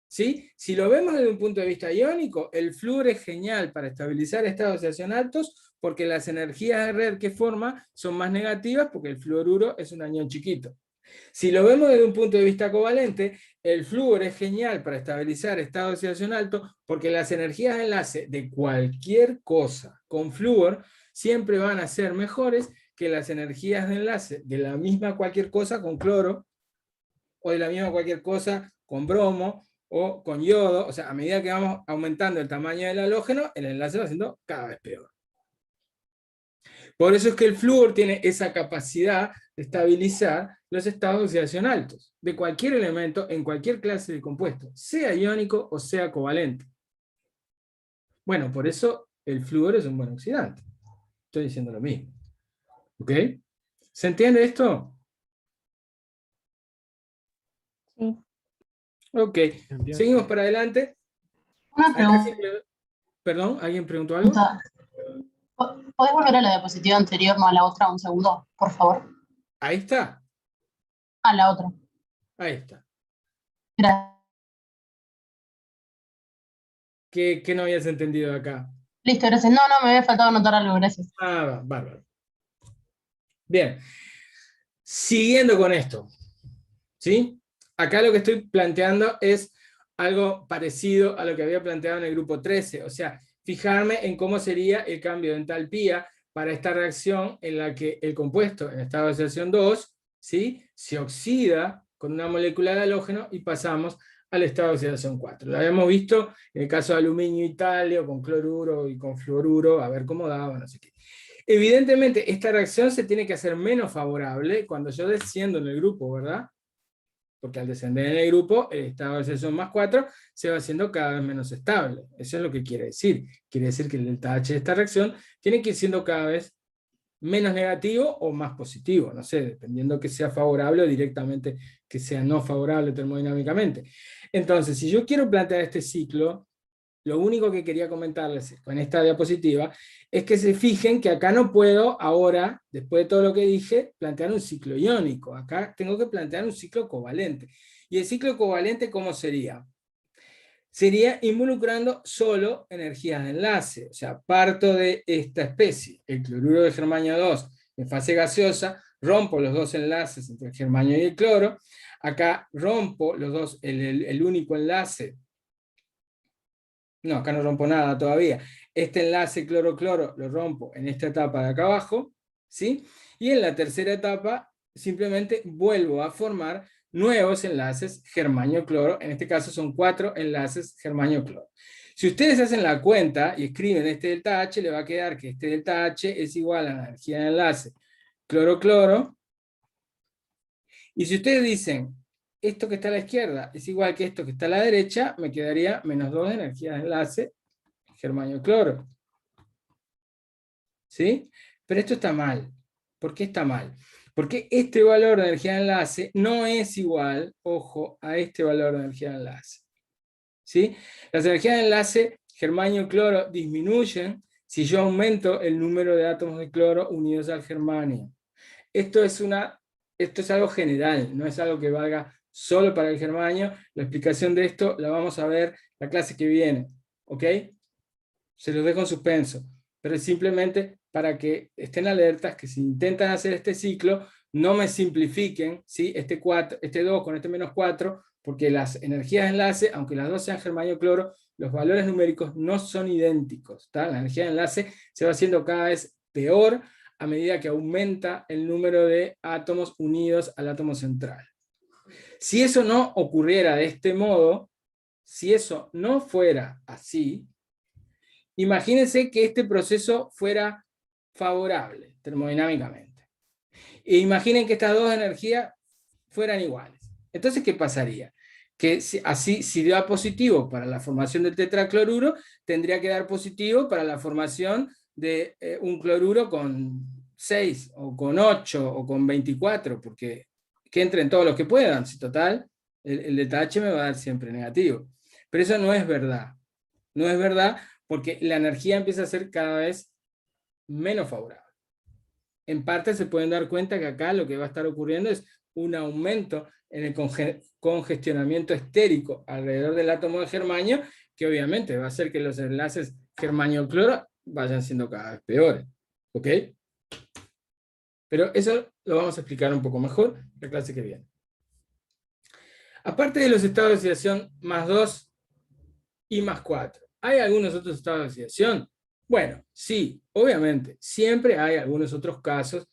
¿Sí? Si lo vemos desde un punto de vista iónico, el flúor es genial para estabilizar estados de oxidación altos, porque las energías de red que forma son más negativas, porque el fluoruro es un anión chiquito. Si lo vemos desde un punto de vista covalente, el flúor es genial para estabilizar estado de oxidación alto, porque las energías de enlace de cualquier cosa con flúor siempre van a ser mejores que las energías de enlace de la misma cualquier cosa con cloro, o de la misma cualquier cosa con bromo, o con yodo. O sea, a medida que vamos aumentando el tamaño del halógeno, el enlace va siendo cada vez peor. Por eso es que el flúor tiene esa capacidad de estabilizar los estados de oxidación altos, de cualquier elemento, en cualquier clase de compuesto, sea iónico o sea covalente. Bueno, por eso el flúor es un buen oxidante. Estoy diciendo lo mismo. ¿Ok? ¿Se entiende esto? Sí. Ok, Entiendo. seguimos para adelante. Una Acá pregunta. Perdón, ¿alguien preguntó algo? ¿Podés volver a la diapositiva anterior, no a la otra, un segundo, por favor? Ahí está, A la otra. ahí está. Gracias. ¿Qué no habías entendido acá? Listo, gracias. No, me había faltado anotar algo, gracias. Ah, bárbaro. Bien, siguiendo con esto, ¿sí? Acá lo que estoy planteando es algo parecido a lo que había planteado en el grupo 13, o sea, fijarme en cómo sería el cambio de entalpía para esta reacción en la que el compuesto en estado de oxidación 2, ¿sí?, se oxida con una molécula de halógeno y pasamos al estado de oxidación 4. Lo habíamos visto en el caso de aluminio y talio, con cloruro y con fluoruro, a ver cómo daba, no sé qué. Evidentemente, esta reacción se tiene que hacer menos favorable cuando yo desciendo en el grupo, ¿verdad? Porque al descender en el grupo, el estado de oxidación más 4 se va haciendo cada vez menos estable. Eso es lo que quiere decir. Quiere decir que el delta H de esta reacción tiene que ir siendo cada vez menos negativo o más positivo, no sé, dependiendo que sea favorable o directamente que sea no favorable termodinámicamente. Entonces, si yo quiero plantear este ciclo, lo único que quería comentarles con esta diapositiva es que se fijen que acá no puedo ahora, después de todo lo que dije, plantear un ciclo iónico. Acá tengo que plantear un ciclo covalente. ¿Y el ciclo covalente cómo sería? Sería involucrando solo energías de enlace. O sea, parto de esta especie, el cloruro de germanio 2 en fase gaseosa, rompo los dos enlaces entre el germanio y el cloro. Acá rompo los dos, el único enlace. No, acá no rompo nada todavía. Este enlace cloro-cloro lo rompo en esta etapa de acá abajo, ¿sí? Y en la tercera etapa simplemente vuelvo a formar nuevos enlaces germanio-cloro. En este caso son 4 enlaces germanio-cloro. Si ustedes hacen la cuenta y escriben este delta H, le va a quedar que este delta H es igual a la energía de enlace cloro-cloro. Y si ustedes dicen, esto que está a la izquierda es igual que esto que está a la derecha, me quedaría menos 2 de energía de enlace germanio-cloro. ¿Sí? Pero esto está mal. ¿Por qué está mal? Porque este valor de energía de enlace no es igual, ojo, a este valor de energía de enlace. ¿Sí? Las energías de enlace germanio-cloro disminuyen si yo aumento el número de átomos de cloro unidos al germanio. Esto es algo general, no es algo que valga solo para el germanio. La explicación de esto la vamos a ver la clase que viene, ¿ok? Se los dejo en suspenso, pero es simplemente para que estén alertas que si intentan hacer este ciclo, no me simplifiquen, ¿sí? Este 2 con este menos 4, porque las energías de enlace, aunque las dos sean germanio-cloro, los valores numéricos no son idénticos, ¿tá? La energía de enlace se va haciendo cada vez peor a medida que aumenta el número de átomos unidos al átomo central. Si eso no ocurriera de este modo, si eso no fuera así, imagínense que este proceso fuera favorable termodinámicamente. E imaginen que estas dos energías fueran iguales. Entonces, ¿qué pasaría? Que si da positivo para la formación del tetracloruro, tendría que dar positivo para la formación de un cloruro con 6, o con 8, o con 24, porque que entren todos los que puedan, si total, el delta H me va a dar siempre negativo. Pero eso no es verdad. No es verdad porque la energía empieza a ser cada vez menos favorable. En parte se pueden dar cuenta que acá lo que va a estar ocurriendo es un aumento en el congestionamiento estérico alrededor del átomo de germanio, que obviamente va a hacer que los enlaces germanio-cloro vayan siendo cada vez peores. ¿Ok? Pero eso lo vamos a explicar un poco mejor en la clase que viene. Aparte de los estados de oxidación más 2 y más 4, ¿hay algunos otros estados de oxidación? Bueno, sí, obviamente, siempre hay algunos otros casos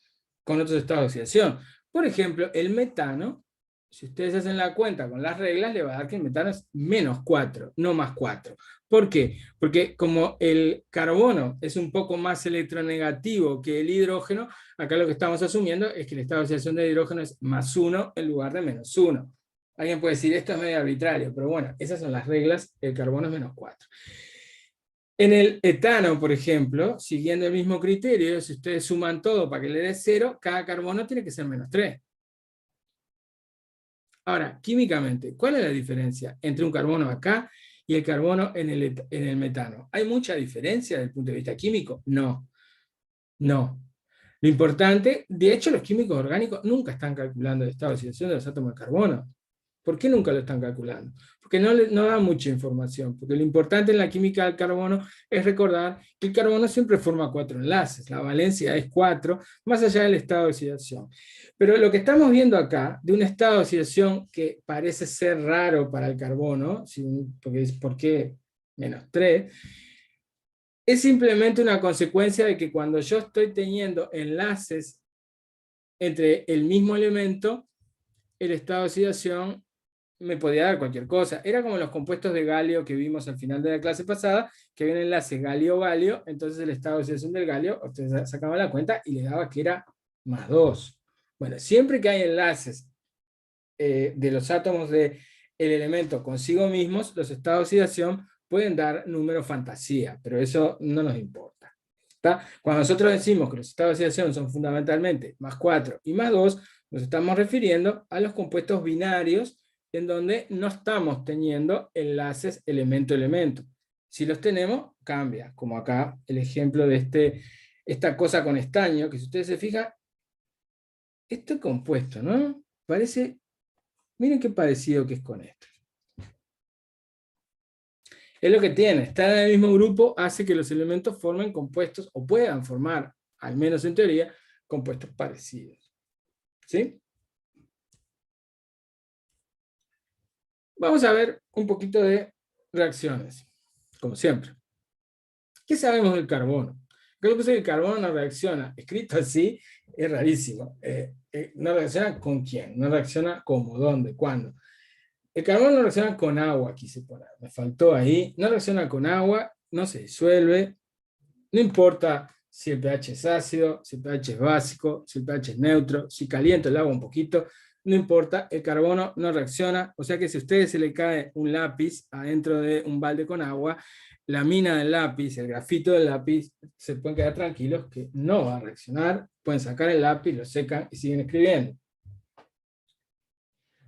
con otros estados de oxidación. Por ejemplo, el metano, si ustedes hacen la cuenta con las reglas, le va a dar que el metano es menos 4, no más 4. ¿Por qué? Porque como el carbono es un poco más electronegativo que el hidrógeno, acá lo que estamos asumiendo es que el estado de oxidación del hidrógeno es más 1 en lugar de menos 1. Alguien puede decir, esto es medio arbitrario, pero bueno, esas son las reglas, el carbono es menos 4. En el etano, por ejemplo, siguiendo el mismo criterio, si ustedes suman todo para que le dé 0, cada carbono tiene que ser menos 3. Ahora, químicamente, ¿cuál es la diferencia entre un carbono acá y el carbono en el metano? ¿Hay mucha diferencia desde el punto de vista químico? No. No. Lo importante, de hecho, los químicos orgánicos nunca están calculando el estado de oxidación de los átomos de carbono. ¿Por qué nunca lo están calculando? Porque no da mucha información, porque lo importante en la química del carbono es recordar que el carbono siempre forma 4 enlaces, la valencia es 4, más allá del estado de oxidación. Pero lo que estamos viendo acá, de un estado de oxidación que parece ser raro para el carbono, porque es ¿por qué menos 3? Es simplemente una consecuencia de que cuando yo estoy teniendo enlaces entre el mismo elemento, el estado de oxidación me podía dar cualquier cosa. Era como los compuestos de galio que vimos al final de la clase pasada, que había un enlace galio-galio, entonces el estado de oxidación del galio, ustedes sacaban la cuenta y le daba que era más 2. Bueno, siempre que hay enlaces de los átomos del elemento consigo mismos, los estados de oxidación pueden dar números fantasía, pero eso no nos importa. ¿Está? Cuando nosotros decimos que los estados de oxidación son fundamentalmente más 4 y más 2, nos estamos refiriendo a los compuestos binarios en donde no estamos teniendo enlaces elemento-elemento. Si los tenemos, cambia, como acá el ejemplo de esta cosa con estaño, que si ustedes se fijan, este compuesto, ¿no? Parece, miren qué parecido que es con esto. Es lo que tiene, estar en el mismo grupo hace que los elementos formen compuestos, o puedan formar, al menos en teoría, compuestos parecidos. ¿Sí? Vamos a ver un poquito de reacciones, como siempre. ¿Qué sabemos del carbono? Creo que el carbono no reacciona, escrito así, es rarísimo. ¿No reacciona con quién? ¿No reacciona cómo? ¿Dónde? ¿Cuándo? El carbono no reacciona con agua, quise poner, me faltó ahí. No reacciona con agua, no se disuelve, no importa si el pH es ácido, si el pH es básico, si el pH es neutro, si caliento el agua un poquito, no importa, el carbono no reacciona, o sea que si a ustedes se le cae un lápiz adentro de un balde con agua, la mina del lápiz, el grafito del lápiz, se pueden quedar tranquilos que no va a reaccionar, pueden sacar el lápiz, lo secan y siguen escribiendo.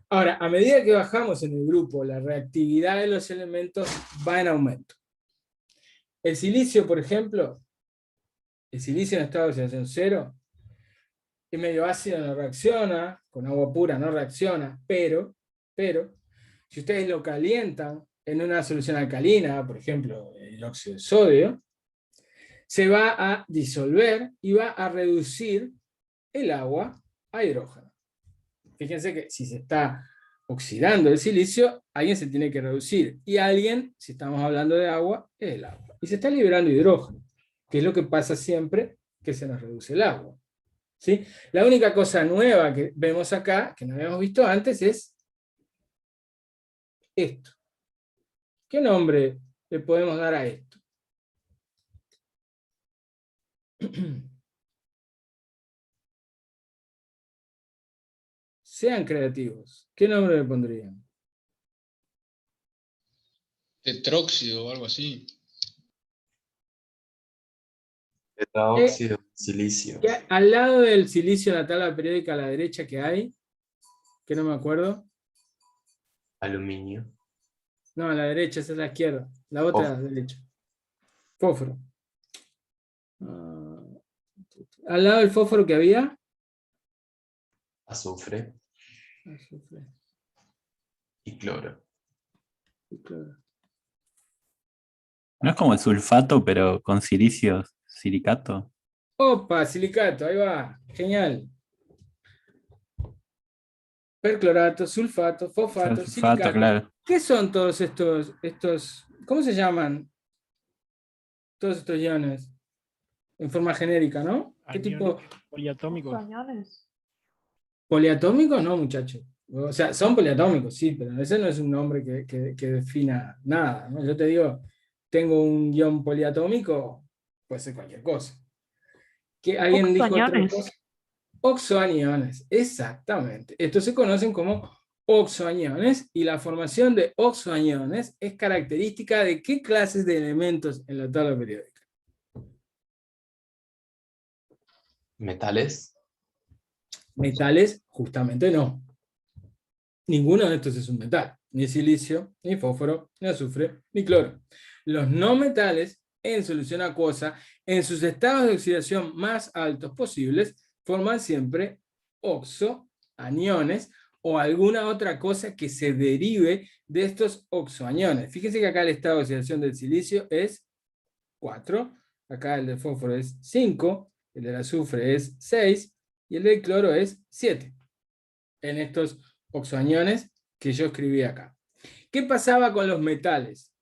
Ahora, a medida que bajamos en el grupo, la reactividad de los elementos va en aumento. El silicio, por ejemplo, el silicio en estado de oxidación 0 es medio ácido, no reacciona, con agua pura no reacciona, pero, si ustedes lo calientan en una solución alcalina, por ejemplo, el óxido de sodio, se va a disolver y va a reducir el agua a hidrógeno. Fíjense que si se está oxidando el silicio, alguien se tiene que reducir, y alguien, si estamos hablando de agua, es el agua. Y se está liberando hidrógeno, que es lo que pasa siempre que se nos reduce el agua. ¿Sí? La única cosa nueva que vemos acá, que no habíamos visto antes, es esto. ¿Qué nombre le podemos dar a esto? Sean creativos. ¿Qué nombre le pondrían? Tetróxido o algo así. Tetraóxido, silicio. Al lado del silicio en la tabla periódica a la derecha que hay, que no me acuerdo. Aluminio. No, a la derecha, esa es la izquierda. La otra a la derecha. Fósforo. Al lado del fósforo que había. Azufre. Azufre. Y cloro. Y cloro. ¿No es como el sulfato, pero con silicio, silicato? Opa, silicato, ahí va. Genial. Perclorato, sulfato, fosfato, Sulfato, silicato. claro. ¿Qué son todos estos, cómo se llaman todos estos iones? En forma genérica, ¿no? ¿Qué tipo? Poliatómicos. ¿Poliatómicos? No, muchachos. O sea, son poliatómicos, sí, pero ese no es un nombre que defina nada, ¿no? Yo te digo, tengo un ion poliatómico, puede ser cualquier cosa. ¿Que alguien dijo otra cosa? Oxoaniones, exactamente. Estos se conocen como oxoaniones, y la formación de oxoaniones es característica de ¿qué clases de elementos en la tabla periódica? ¿Metales? Metales, justamente no. Ninguno de estos es un metal. Ni silicio, ni fósforo, ni azufre, ni cloro. Los no metales, en solución acuosa, en sus estados de oxidación más altos posibles, forman siempre oxoaniones o alguna otra cosa que se derive de estos oxoaniones. Fíjense que acá el estado de oxidación del silicio es 4, acá el del fósforo es 5, el del azufre es 6 y el del cloro es 7. En estos oxoaniones que yo escribí acá. ¿Qué pasaba con los metales?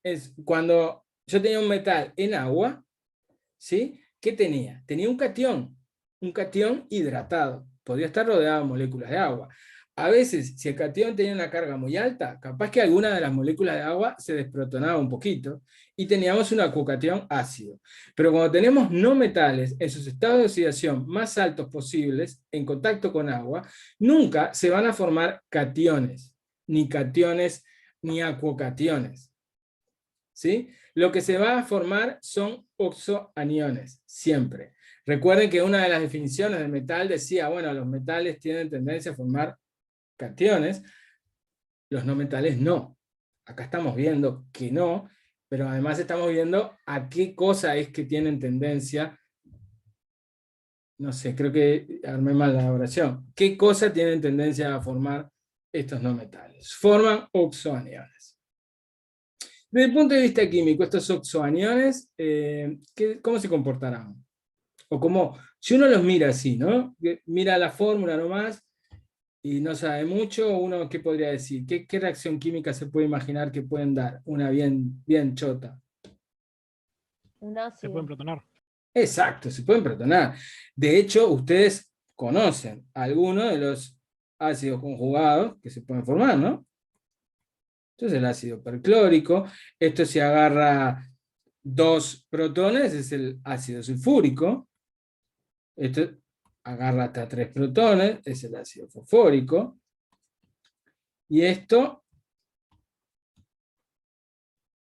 Cuando yo tenía un metal en agua, ¿sí? ¿Qué tenía? Tenía un catión hidratado. Podía estar rodeado de moléculas de agua. A veces, si el catión tenía una carga muy alta, capaz que alguna de las moléculas de agua se desprotonaba un poquito y teníamos un acuocatión ácido. Pero cuando tenemos no metales en sus estados de oxidación más altos posibles, en contacto con agua, nunca se van a formar cationes, ni acuocationes. ¿Sí? Lo que se va a formar son oxoaniones, siempre. Recuerden que una de las definiciones del metal decía, bueno, los metales tienen tendencia a formar cationes, los no metales no. Acá estamos viendo que no, pero además estamos viendo a qué cosa es que tienen tendencia, no sé, creo que armé mal la oración, qué cosa tienen tendencia a formar estos no metales. Forman oxoaniones. Desde el punto de vista químico, estos oxoaniones, ¿cómo se comportarán? O como, si uno los mira así, ¿no? Mira la fórmula nomás, y no sabe mucho, uno, ¿qué podría decir? ¿Qué reacción química se puede imaginar que pueden dar? Una bien chota. Un ácido. Se pueden protonar. Exacto, se pueden protonar. De hecho, ustedes conocen algunos de los ácidos conjugados que se pueden formar, ¿no? Entonces el ácido perclórico, esto se agarra 2 protones, es el ácido sulfúrico. Esto agarra hasta 3 protones, es el ácido fosfórico. Y esto,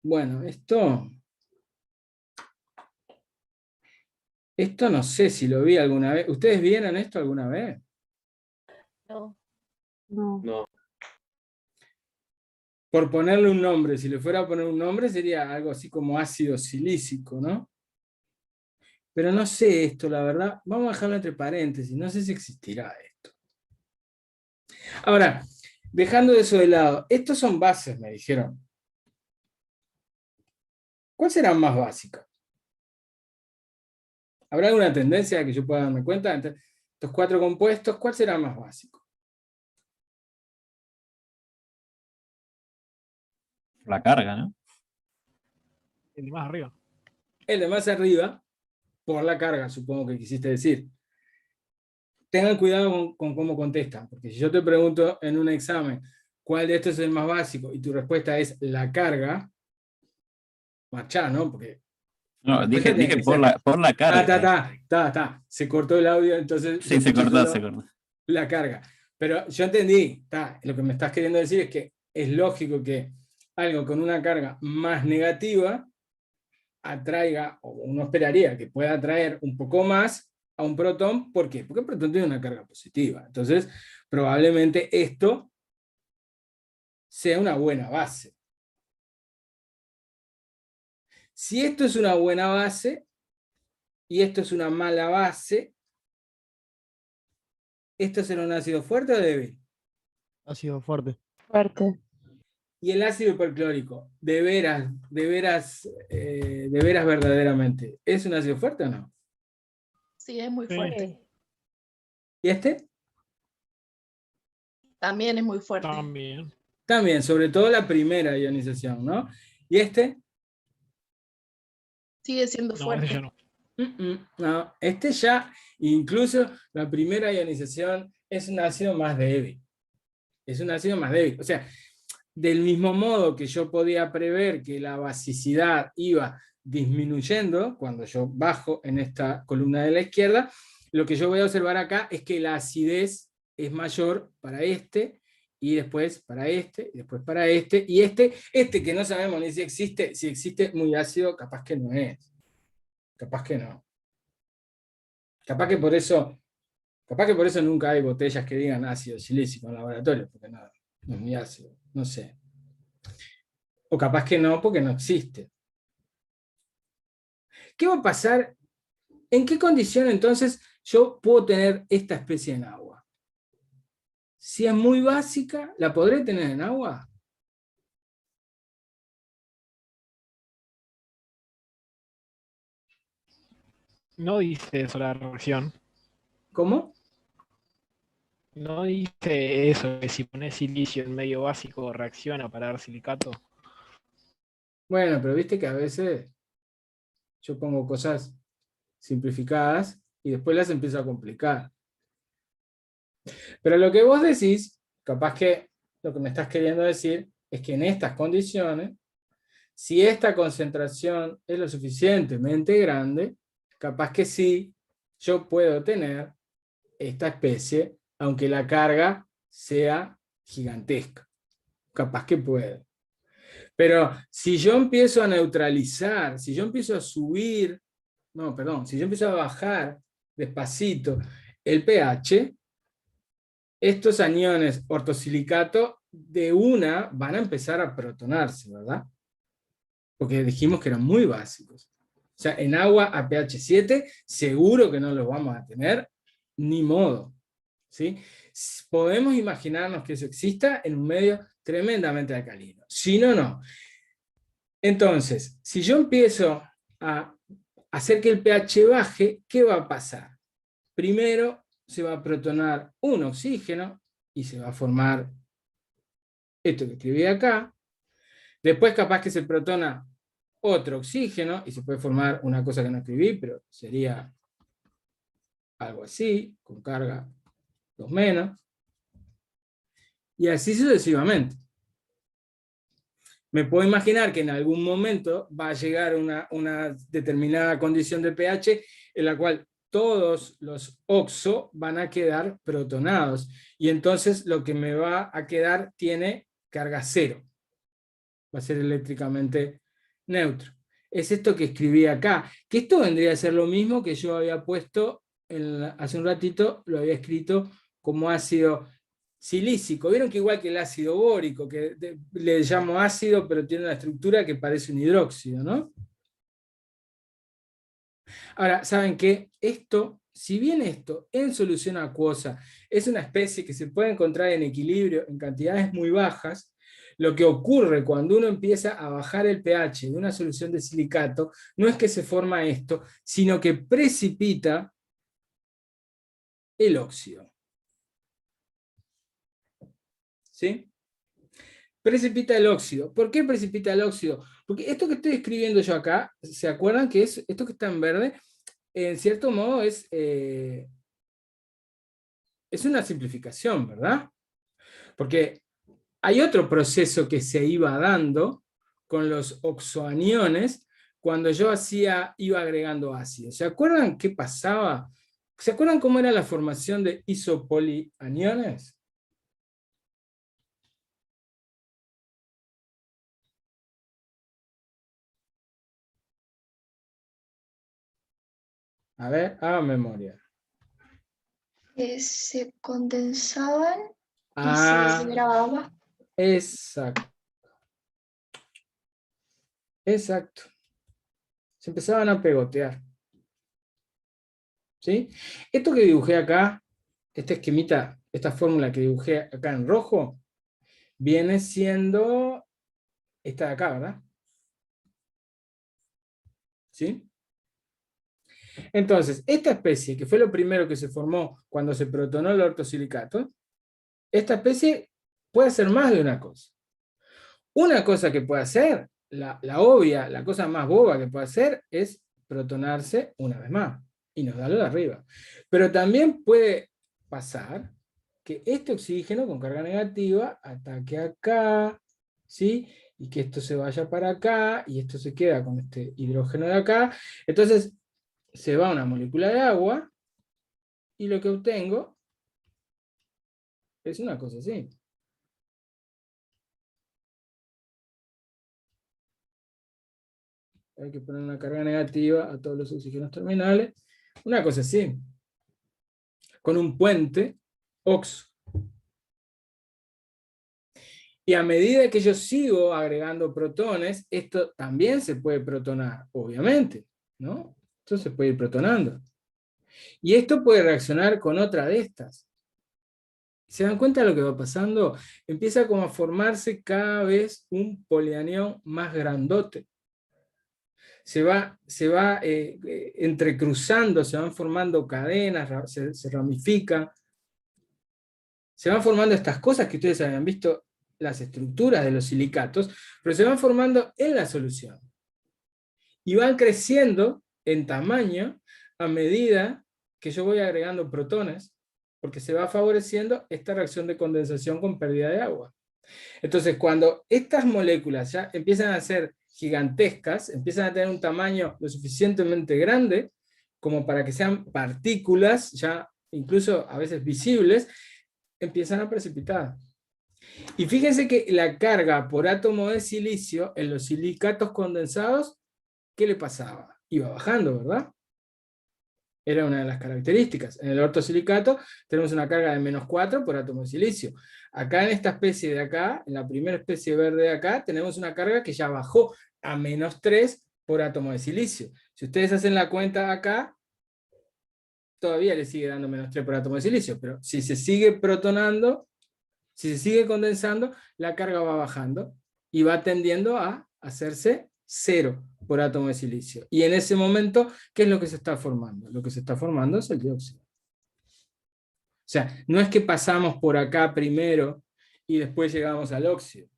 bueno, esto no sé si lo vi alguna vez. ¿Ustedes vieron esto alguna vez? No. No. Por ponerle un nombre, si le fuera a poner un nombre, sería algo así como ácido silícico, ¿no? Pero no sé esto, la verdad. Vamos a dejarlo entre paréntesis. No sé si existirá esto. Ahora, dejando eso de lado, estos son bases, me dijeron. ¿Cuál será más básica? ¿Habrá alguna tendencia que yo pueda darme cuenta? Entre estos 4 compuestos, ¿cuál será más básico? La carga, ¿no? El de más arriba. El de más arriba, por la carga, supongo que quisiste decir. Tengan cuidado con cómo contestan, porque si yo te pregunto en un examen cuál de estos es el más básico y tu respuesta es la carga, marchá, ¿no? Porque No, dije por la carga. Está. Se cortó el audio, entonces... Sí, se cortó. La carga. Pero yo entendí, lo que me estás queriendo decir es que es lógico que algo con una carga más negativa atraiga, o uno esperaría que pueda atraer un poco más a un protón. ¿Por qué? Porque el protón tiene una carga positiva. Entonces, probablemente esto sea una buena base. Si esto es una buena base y esto es una mala base, ¿esto será un ácido fuerte o débil? Ácido fuerte. Fuerte. Y el ácido perclórico, de veras verdaderamente, ¿es un ácido fuerte o no? Sí, es muy fuerte. ¿Y este? También es muy fuerte. También, sobre todo la primera ionización, ¿no? ¿Y este? Sigue siendo fuerte. No, este ya, incluso la primera ionización es un ácido más débil. Es un ácido más débil. O sea, del mismo modo que yo podía prever que la basicidad iba disminuyendo cuando yo bajo en esta columna de la izquierda, lo que yo voy a observar acá es que la acidez es mayor para este, y después para este, y después para este, y este que no sabemos ni si existe muy ácido, capaz que no es. Capaz que no. Capaz que por eso nunca hay botellas que digan ácido silícico en laboratorio, porque no es muy ácido, no sé. O capaz que no, porque no existe. ¿Qué va a pasar? ¿En qué condición entonces yo puedo tener esta especie en agua? Si es muy básica, ¿la podré tener en agua? No dice eso la reacción. ¿Cómo? No dice eso, que si pones silicio en medio básico reacciona para dar silicato. Bueno, pero viste que a veces yo pongo cosas simplificadas y después las empiezo a complicar. Pero lo que vos decís, capaz que lo que me estás queriendo decir es que en estas condiciones, si esta concentración es lo suficientemente grande, capaz que sí, yo puedo tener esta especie, aunque la carga sea gigantesca. Capaz que puedo. Pero si yo empiezo a neutralizar, si yo empiezo a subir, si yo empiezo a bajar despacito el pH, estos aniones ortosilicato de una van a empezar a protonarse, ¿verdad? Porque dijimos que eran muy básicos. O sea, en agua a pH 7 seguro que no los vamos a tener, ni modo. ¿Sí? Podemos imaginarnos que eso exista en un medio tremendamente alcalino. Si no, no. Entonces, si yo empiezo a hacer que el pH baje, ¿qué va a pasar? Primero se va a protonar un oxígeno y se va a formar esto que escribí acá. Después capaz que se protona otro oxígeno y se puede formar una cosa que no escribí, pero sería algo así, con carga 2-. Y así sucesivamente. Me puedo imaginar que en algún momento va a llegar una determinada condición de pH en la cual todos los oxo van a quedar protonados. Y entonces lo que me va a quedar tiene carga cero. Va a ser eléctricamente neutro. Es esto que escribí acá. Que esto vendría a ser lo mismo que yo había puesto, hace un ratito, lo había escrito como ácido silícico. Vieron que igual que el ácido bórico, que le llamo ácido, pero tiene una estructura que parece un hidróxido, ¿no? Ahora, ¿saben qué? Esto, si bien esto en solución acuosa es una especie que se puede encontrar en equilibrio en cantidades muy bajas, lo que ocurre cuando uno empieza a bajar el pH de una solución de silicato no es que se forma esto, sino que precipita el óxido. ¿Sí? Precipita el óxido. ¿Por qué precipita el óxido? Porque esto que estoy escribiendo yo acá, ¿se acuerdan que es esto que está en verde? En cierto modo es una simplificación, ¿verdad? Porque hay otro proceso que se iba dando con los oxoaniones cuando yo iba agregando ácido. ¿Se acuerdan qué pasaba? ¿Se acuerdan cómo era la formación de isopolianiones? A ver, hagan memoria. Se condensaban y se Ah, liberaba agua. exacto. Exacto. Se empezaban a pegotear. ¿Sí? Esto que dibujé acá, esta esquemita, esta fórmula que dibujé acá en rojo, viene siendo esta de acá, ¿verdad? ¿Sí? Entonces, esta especie, que fue lo primero que se formó cuando se protonó el ortosilicato, esta especie puede hacer más de una cosa. Una cosa que puede hacer, la obvia, la cosa más boba que puede hacer, es protonarse una vez más, y nos da lo de arriba. Pero también puede pasar que este oxígeno con carga negativa ataque acá, ¿sí? Y que esto se vaya para acá, y esto se queda con este hidrógeno de acá. Entonces, se va una molécula de agua, y lo que obtengo es una cosa así. Hay que poner una carga negativa a todos los oxígenos terminales. Una cosa así. Con un puente oxo. Y a medida que yo sigo agregando protones, esto también se puede protonar, obviamente, ¿no? Esto se puede ir protonando. Y esto puede reaccionar con otra de estas. ¿Se dan cuenta de lo que va pasando? Empieza como a formarse cada vez un polianión más grandote. Se va entrecruzando, se van formando cadenas, se ramifican. Se van formando estas cosas que ustedes habían visto, las estructuras de los silicatos, pero se van formando en la solución. Y van creciendo en tamaño a medida que yo voy agregando protones, porque se va favoreciendo esta reacción de condensación con pérdida de agua. Entonces, cuando estas moléculas ya empiezan a ser gigantescas, empiezan a tener un tamaño lo suficientemente grande, como para que sean partículas, ya incluso a veces visibles, empiezan a precipitar. Y fíjense que la carga por átomo de silicio en los silicatos condensados, ¿qué le pasaba? Iba bajando, ¿verdad? Era una de las características. En el ortosilicato tenemos una carga de -4 por átomo de silicio. Acá en esta especie de acá, en la primera especie verde de acá, tenemos una carga que ya bajó a -3 por átomo de silicio. Si ustedes hacen la cuenta acá, todavía le sigue dando -3 por átomo de silicio, pero si se sigue protonando, si se sigue condensando, la carga va bajando y va tendiendo a hacerse 0 por átomo de silicio. Y en ese momento, ¿qué es lo que se está formando? Lo que se está formando es el dióxido. O sea, no es que pasamos por acá primero y después llegamos al óxido.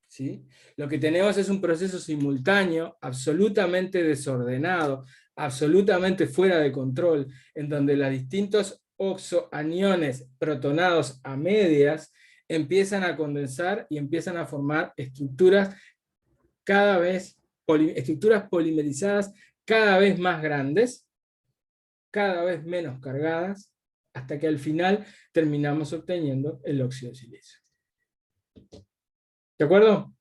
¿Sí? Lo que tenemos es un proceso simultáneo, absolutamente desordenado, absolutamente fuera de control, en donde los distintos oxoaniones protonados a medias empiezan a condensar y empiezan a formar estructuras cada vez, estructuras polimerizadas cada vez más grandes, cada vez menos cargadas, hasta que al final terminamos obteniendo el óxido de silicio. ¿De acuerdo?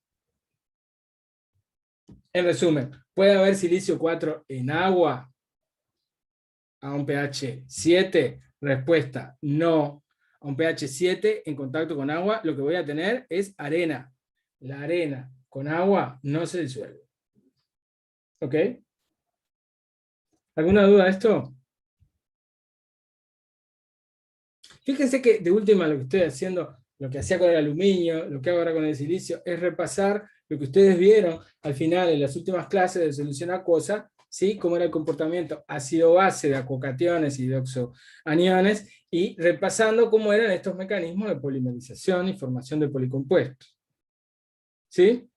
En resumen, ¿puede haber silicio 4 en agua a un pH 7? Respuesta, no. A un pH 7 en contacto con agua, lo que voy a tener es arena. La arena con agua no se disuelve. ¿Ok? ¿Alguna duda de esto? Fíjense que de última lo que estoy haciendo, lo que hacía con el aluminio, lo que hago ahora con el silicio, es repasar lo que ustedes vieron al final en las últimas clases de solución acuosa, ¿sí? Cómo era el comportamiento ácido-base de acuocationes y de oxoaniones, y repasando cómo eran estos mecanismos de polimerización y formación de policompuestos. ¿Sí?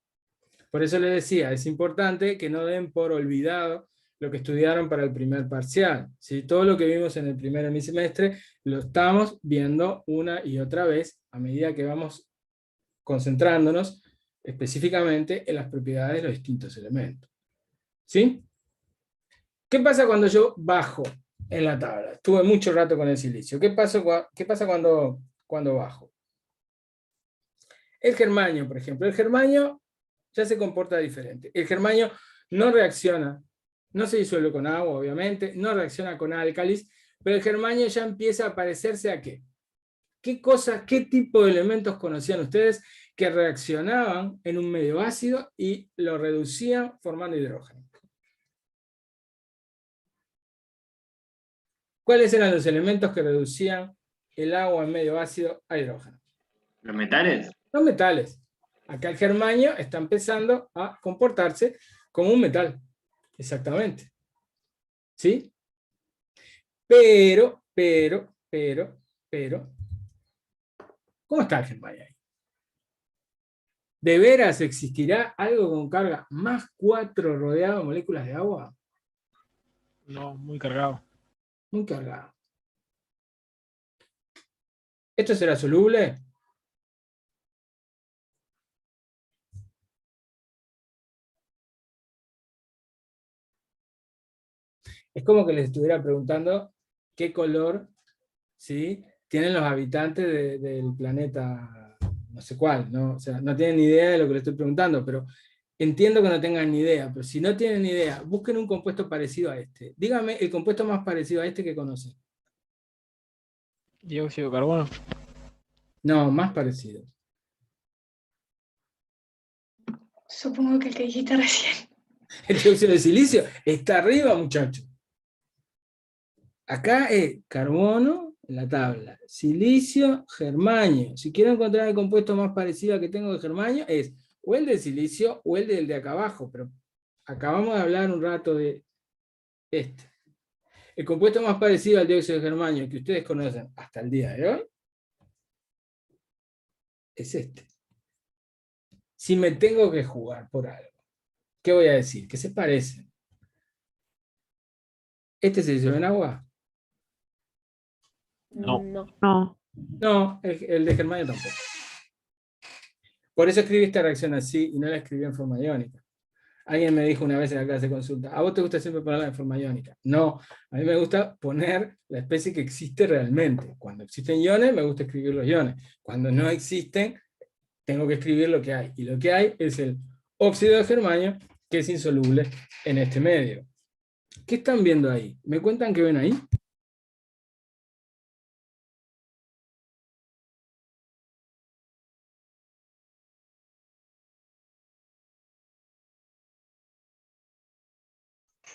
Por eso les decía, es importante que no den por olvidado lo que estudiaron para el primer parcial. ¿Sí? Todo lo que vimos en el primer hemisemestre lo estamos viendo una y otra vez a medida que vamos concentrándonos específicamente en las propiedades de los distintos elementos. ¿Sí? ¿Qué pasa cuando yo bajo en la tabla? Estuve mucho rato con el silicio. ¿Qué pasa cuando bajo? El germanio, por ejemplo. El germanio ya se comporta diferente. El germanio no reacciona, no se disuelve con agua, obviamente, no reacciona con álcalis, pero el germanio ya empieza a parecerse a ¿qué? ¿Qué tipo de elementos conocían ustedes que reaccionaban en un medio ácido y lo reducían formando hidrógeno? ¿Cuáles eran los elementos que reducían el agua en medio ácido a hidrógeno? ¿Los metales? Los metales. Acá el germanio está empezando a comportarse como un metal. Exactamente. ¿Sí? Pero, ¿cómo está el germanio ahí? ¿De veras existirá algo con carga más 4 rodeado de moléculas de agua? No, muy cargado. Muy cargado. ¿Esto será soluble? Es como que les estuviera preguntando qué color, ¿sí?, tienen los habitantes del planeta no sé cuál, ¿no? O sea, no tienen ni idea de lo que les estoy preguntando, pero entiendo que no tengan ni idea, pero si no tienen ni idea, busquen un compuesto parecido a este. Dígame el compuesto más parecido a este que conocen. Dióxido de carbono. No, más parecido. Supongo que el que dijiste recién. El dióxido de silicio está arriba, muchachos. Acá es carbono en la tabla, silicio, germanio. Si quiero encontrar el compuesto más parecido al que tengo de germanio, es o el de silicio o el del de acá abajo, pero acabamos de hablar un rato de este. El compuesto más parecido al dióxido de germanio que ustedes conocen hasta el día de hoy es este. Si me tengo que jugar por algo, ¿qué voy a decir? Que se parecen. ¿Este se disuelve en agua? No. No, el de germanio tampoco. Por eso escribí esta reacción así y no la escribí en forma iónica. Alguien me dijo una vez en la clase de consulta, ¿a vos te gusta siempre ponerla en forma iónica? No, a mí me gusta poner la especie que existe realmente. Cuando existen iones, me gusta escribir los iones. Cuando no existen, tengo que escribir lo que hay. Y lo que hay es el óxido de germanio, que es insoluble en este medio. ¿Qué están viendo ahí? ¿Me cuentan qué ven ahí?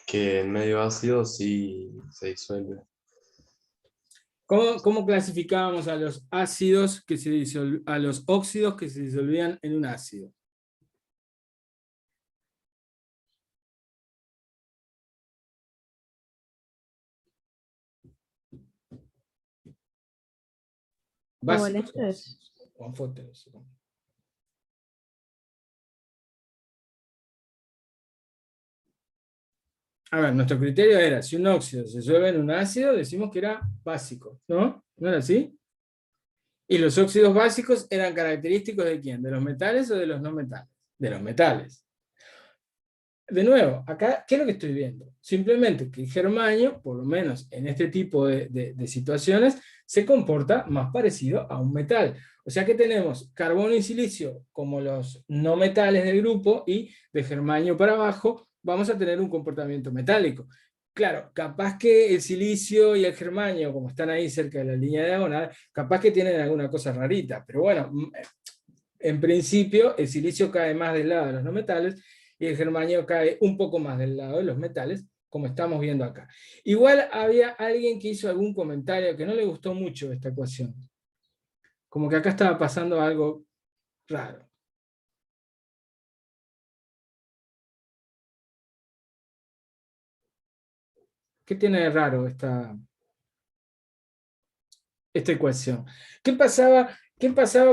Que en medio ácido sí se disuelve. ¿Cómo clasificábamos a los ácidos que a los óxidos que se disolvían en un ácido? Básicos o anfóteros. A ver, nuestro criterio era, si un óxido se disuelve en un ácido, decimos que era básico, ¿no? ¿No era así? Y los óxidos básicos eran característicos ¿de quién? ¿De los metales o de los no metales? De los metales. De nuevo, acá, ¿qué es lo que estoy viendo? Simplemente que el germanio, por lo menos en este tipo de situaciones, se comporta más parecido a un metal. O sea que tenemos carbono y silicio como los no metales del grupo, y de germanio para abajo vamos a tener un comportamiento metálico. Claro, capaz que el silicio y el germanio, como están ahí cerca de la línea diagonal, capaz que tienen alguna cosa rarita, pero bueno, en principio el silicio cae más del lado de los no metales, y el germanio cae un poco más del lado de los metales, como estamos viendo acá. Igual había alguien que hizo algún comentario que no le gustó mucho esta ecuación. Como que acá estaba pasando algo raro. ¿Qué tiene de raro esta ecuación? ¿Qué pasaba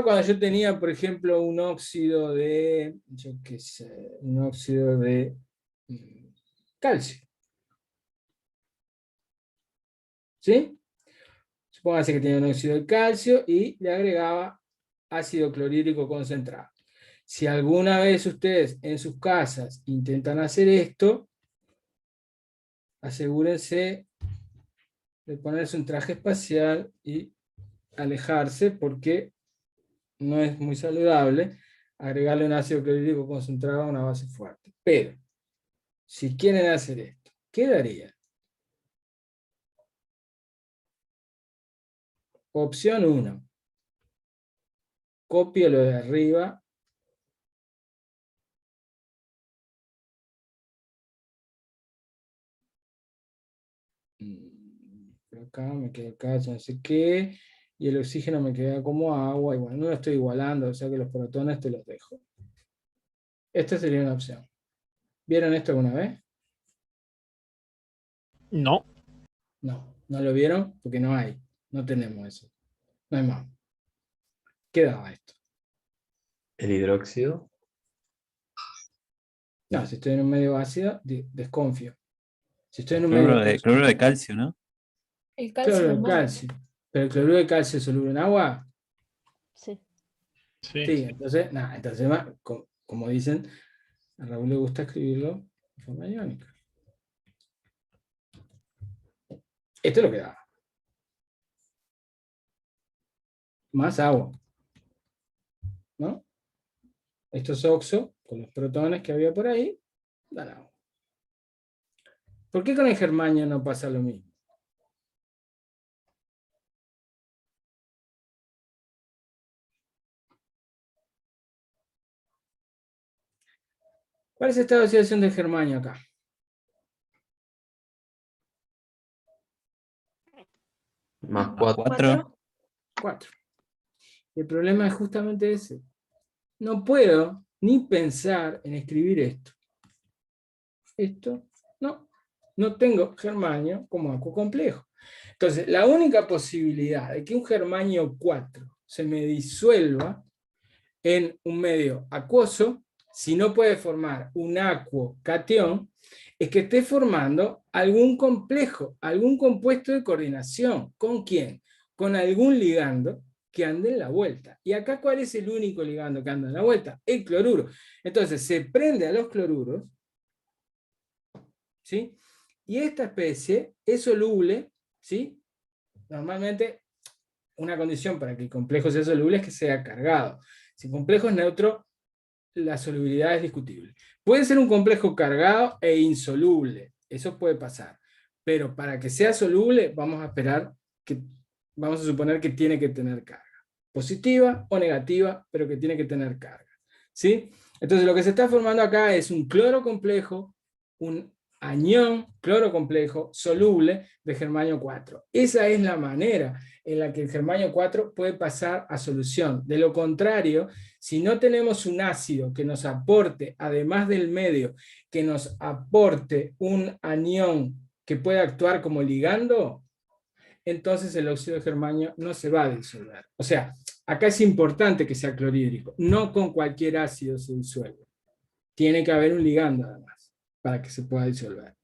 cuando yo tenía, por ejemplo, un óxido de, yo qué sé, un óxido de calcio? ¿Sí? Supóngase que tenía un óxido de calcio y le agregaba ácido clorhídrico concentrado. Si alguna vez ustedes en sus casas intentan hacer esto, asegúrense de ponerse un traje espacial y alejarse, porque no es muy saludable agregarle un ácido clorhídrico concentrado a una base fuerte. Pero, si quieren hacer esto, ¿qué daría? Opción 1. Copio lo de arriba. Por acá me queda acá, no sé qué. Y el oxígeno me queda como agua. Y bueno, no lo estoy igualando, o sea que los protones te los dejo. Esta sería una opción. ¿Vieron esto alguna vez? No. No, ¿no lo vieron? Porque no hay. No tenemos eso. No hay más. ¿Qué daba esto? El hidróxido. No, si estoy en un medio ácido, desconfío. Si estoy en un medio Cloruro de calcio, ¿no? El calcio cloruro es de malo. calcio. ¿Pero el cloruro de calcio es soluble en agua? Sí. Sí. Sí, entonces, nada, entonces como dicen, a Raúl le gusta escribirlo de forma iónica. Esto es lo que da. Más agua. ¿No? Estos oxo, con los protones que había por ahí, dan agua. ¿Por qué con el germanio no pasa lo mismo? ¿Cuál es esta oxidación del germanio acá? Más Más 4. 4. El problema es justamente ese. No puedo ni pensar en escribir esto. Esto, no tengo germanio como acuo complejo. Entonces, la única posibilidad de que un germanio 4 se me disuelva en un medio acuoso, si no puede formar un acuo catión, es que esté formando algún complejo, algún compuesto de coordinación. ¿Con quién? Con algún ligando que ande en la vuelta. ¿Y acá cuál es el único ligando que anda en la vuelta? El cloruro. Entonces se prende a los cloruros, ¿sí? Y esta especie es soluble, ¿sí? Normalmente una condición para que el complejo sea soluble es que sea cargado. Si el complejo es neutro, la solubilidad es discutible. Puede ser un complejo cargado e insoluble, eso puede pasar. Pero para que sea soluble, vamos a suponer que tiene que tener carga. Positiva o negativa, pero que tiene que tener carga. ¿Sí? Entonces lo que se está formando acá es un cloro complejo, un anión cloro complejo soluble de germanio 4. Esa es la manera en la que el germanio 4 puede pasar a solución. De lo contrario, si no tenemos un ácido que nos aporte, además del medio, que nos aporte un anión que pueda actuar como ligando, entonces el óxido de germanio no se va a disolver. O sea, acá es importante que sea clorhídrico. No con cualquier ácido se disuelve. Tiene que haber un ligando además, para que se pueda disolver.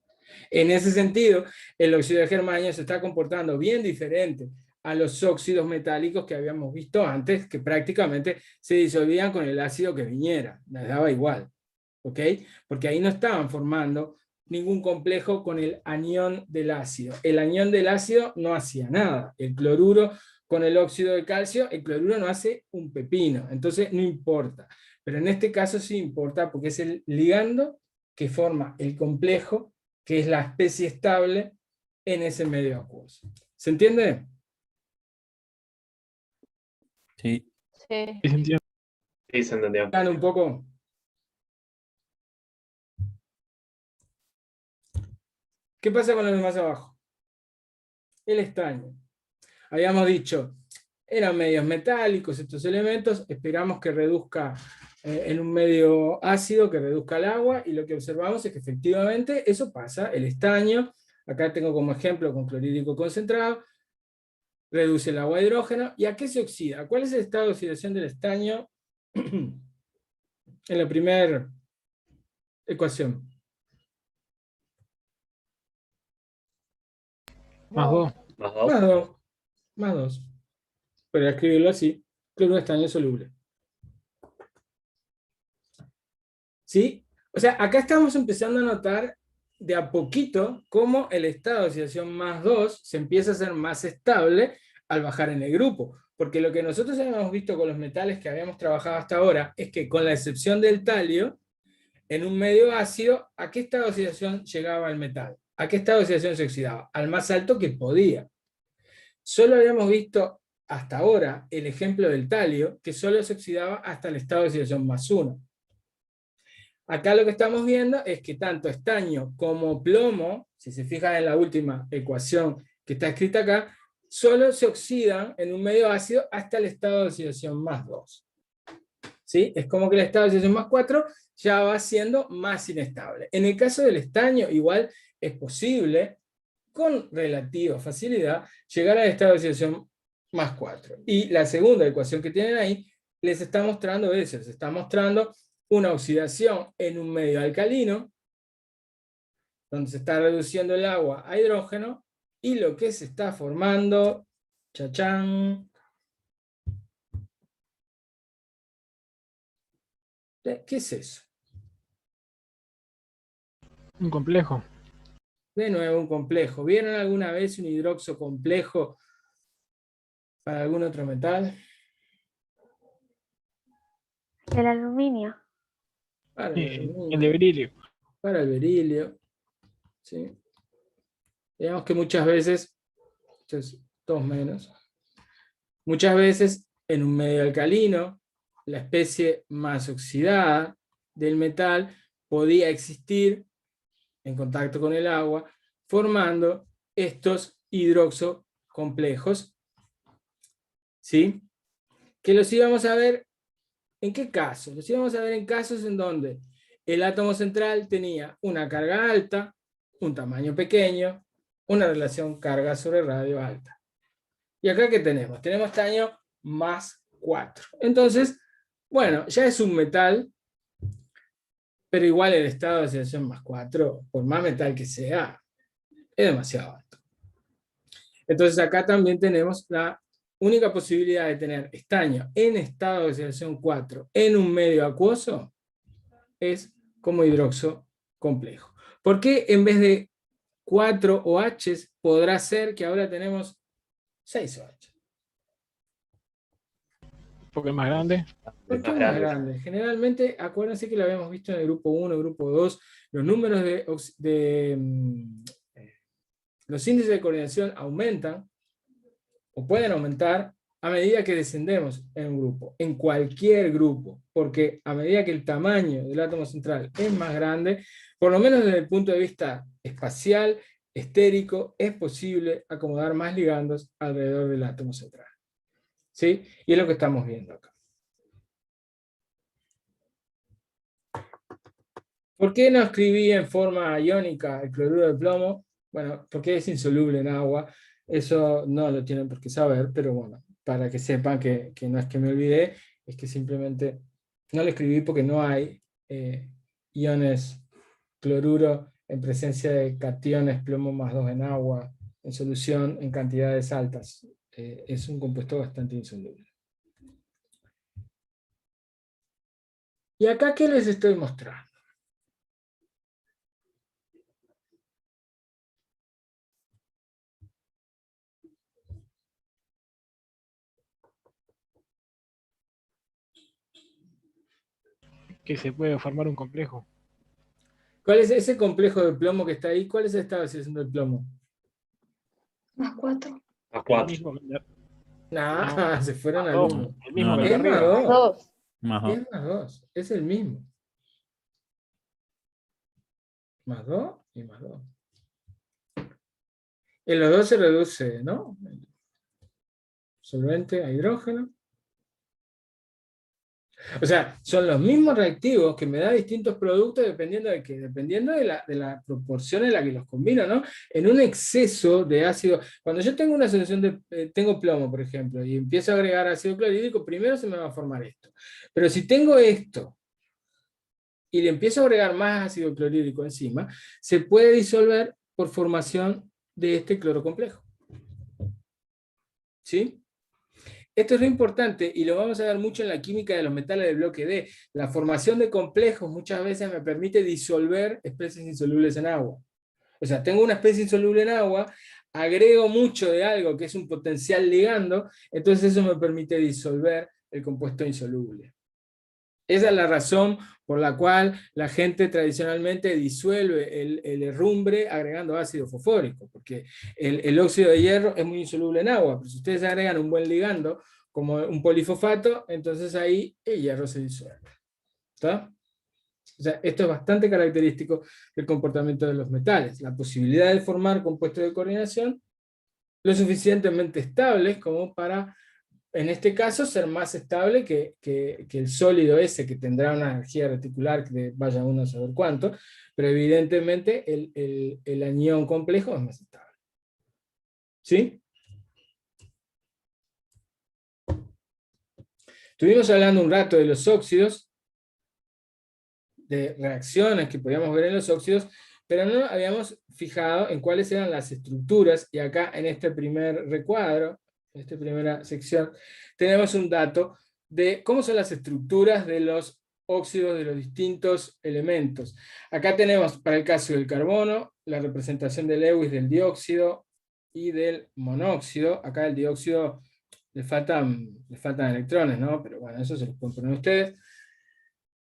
En ese sentido, el óxido de germanio se está comportando bien diferente a los óxidos metálicos que habíamos visto antes, que prácticamente se disolvían con el ácido que viniera, les daba igual, ¿ok? Porque ahí no estaban formando ningún complejo con el anión del ácido. El anión del ácido no hacía nada. El cloruro con el óxido de calcio, el cloruro no hace un pepino, entonces no importa. Pero en este caso sí importa porque es el ligando que forma el complejo, que es la especie estable en ese medio acuoso. ¿Se entiende? Sí. Sí. Sí, se entendió. ¿Están un poco? ¿Qué pasa con los de más abajo? El estaño. Habíamos dicho, eran medios metálicos estos elementos, esperamos que reduzca en un medio ácido, que reduzca el agua, y lo que observamos es que efectivamente eso pasa. El estaño, acá tengo como ejemplo con clorhídrico concentrado, reduce el agua a hidrógeno. ¿Y a qué se oxida? ¿Cuál es el estado de oxidación del estaño en la primera ecuación? Más 2. Más 2. Más 2. Más 2. Para escribirlo así, cloruro de estaño soluble. ¿Sí? O sea, acá estamos empezando a notar de a poquito cómo el estado de oxidación más 2 se empieza a hacer más estable al bajar en el grupo. Porque lo que nosotros habíamos visto con los metales que habíamos trabajado hasta ahora es que, con la excepción del talio, en un medio ácido, ¿a qué estado de oxidación llegaba el metal? ¿A qué estado de oxidación se oxidaba? Al más alto que podía. Solo habíamos visto hasta ahora el ejemplo del talio, que solo se oxidaba hasta el estado de oxidación más 1. Acá lo que estamos viendo es que tanto estaño como plomo, si se fijan en la última ecuación que está escrita acá, solo se oxidan en un medio ácido hasta el estado de oxidación más 2. ¿Sí? Es como que el estado de oxidación más 4 ya va siendo más inestable. En el caso del estaño, igual es posible, con relativa facilidad, llegar al estado de oxidación más 4. Y la segunda ecuación que tienen ahí les está mostrando eso, les está mostrando una oxidación en un medio alcalino, donde se está reduciendo el agua a hidrógeno, y lo que se está formando, chachán, ¿qué es eso? Un complejo. De nuevo un complejo. ¿Vieron alguna vez un hidroxo complejo para algún otro metal? El aluminio. Para el aluminio, El de berilio. para el berilio. ¿Sí? Digamos que muchas veces, entonces, 2 menos, muchas veces en un medio alcalino, la especie más oxidada del metal podía existir en contacto con el agua, formando estos hidroxocomplejos, ¿sí? Que los íbamos a ver, ¿en qué casos? Los íbamos a ver en casos en donde el átomo central tenía una carga alta, un tamaño pequeño, una relación carga sobre radio alta. ¿Y acá qué tenemos? Tenemos estaño más 4. Entonces, bueno, ya es un metal, pero igual el estado de oxidación más 4, por más metal que sea, es demasiado alto. Entonces acá también tenemos la única posibilidad de tener estaño en estado de oxidación 4 en un medio acuoso, es como hidroxo complejo. ¿Por qué en vez de 4 OHs podrá ser que ahora tenemos 6 OH? Porque es más grande. ¿Por qué más grande? Generalmente, acuérdense que lo habíamos visto en el grupo 1, grupo 2, los números los índices de coordinación aumentan, o pueden aumentar, a medida que descendemos en un grupo, en cualquier grupo, porque a medida que el tamaño del átomo central es más grande, por lo menos desde el punto de vista espacial, estérico, es posible acomodar más ligandos alrededor del átomo central. ¿Sí? Y es lo que estamos viendo acá. ¿Por qué no escribí en forma iónica el cloruro de plomo? Bueno, porque es insoluble en agua. Eso no lo tienen por qué saber, pero bueno, para que sepan que no es que me olvidé, es que simplemente no lo escribí porque no hay iones cloruro en presencia de cationes plomo más 2 en agua, en solución en cantidades altas. Es un compuesto bastante insoluble. ¿Y acá qué les estoy mostrando? Que se puede formar un complejo. ¿Cuál es ese complejo de plomo que está ahí? ¿Cuál es el estado de oxidación del plomo? Más 4. Más El 4. mismo, No, se fueron al no, 1. el mismo No, que Es el de más arriba. 2. 2. Más 2. Es más 2. Es el mismo. Más 2 y más 2. En los dos se reduce, ¿no? Solvente a hidrógeno. O sea, son los mismos reactivos que me da distintos productos dependiendo de qué, dependiendo de la proporción en la que los combino, ¿no? En un exceso de ácido, cuando yo tengo una solución de, tengo plomo, por ejemplo, y empiezo a agregar ácido clorhídrico, primero se me va a formar esto. Pero si tengo esto, y le empiezo a agregar más ácido clorhídrico encima, se puede disolver por formación de este cloro complejo. ¿Sí? Esto es lo importante y lo vamos a ver mucho en la química de los metales del bloque D. La formación de complejos muchas veces me permite disolver especies insolubles en agua. O sea, tengo una especie insoluble en agua, agrego mucho de algo que es un potencial ligando, entonces eso me permite disolver el compuesto insoluble. Esa es la razón por la cual la gente tradicionalmente disuelve el herrumbre agregando ácido fosfórico, porque el óxido de hierro es muy insoluble en agua, pero si ustedes agregan un buen ligando, como un polifosfato, entonces ahí el hierro se disuelve. ¿Está? O sea, esto es bastante característico del comportamiento de los metales, la posibilidad de formar compuestos de coordinación lo suficientemente estables como para, en este caso, ser más estable que el sólido ese, que tendrá una energía reticular que vaya uno a saber cuánto, pero evidentemente el anión complejo es más estable. ¿Sí? Estuvimos hablando un rato de los óxidos, de reacciones que podíamos ver en los óxidos, pero no habíamos fijado en cuáles eran las estructuras, y acá en este primer recuadro, en esta primera sección, tenemos un dato de cómo son las estructuras de los óxidos de los distintos elementos. Acá tenemos, para el caso del carbono, la representación de Lewis del dióxido y del monóxido. Acá el dióxido le faltan electrones, ¿no? Pero bueno, eso se los pueden poner ustedes.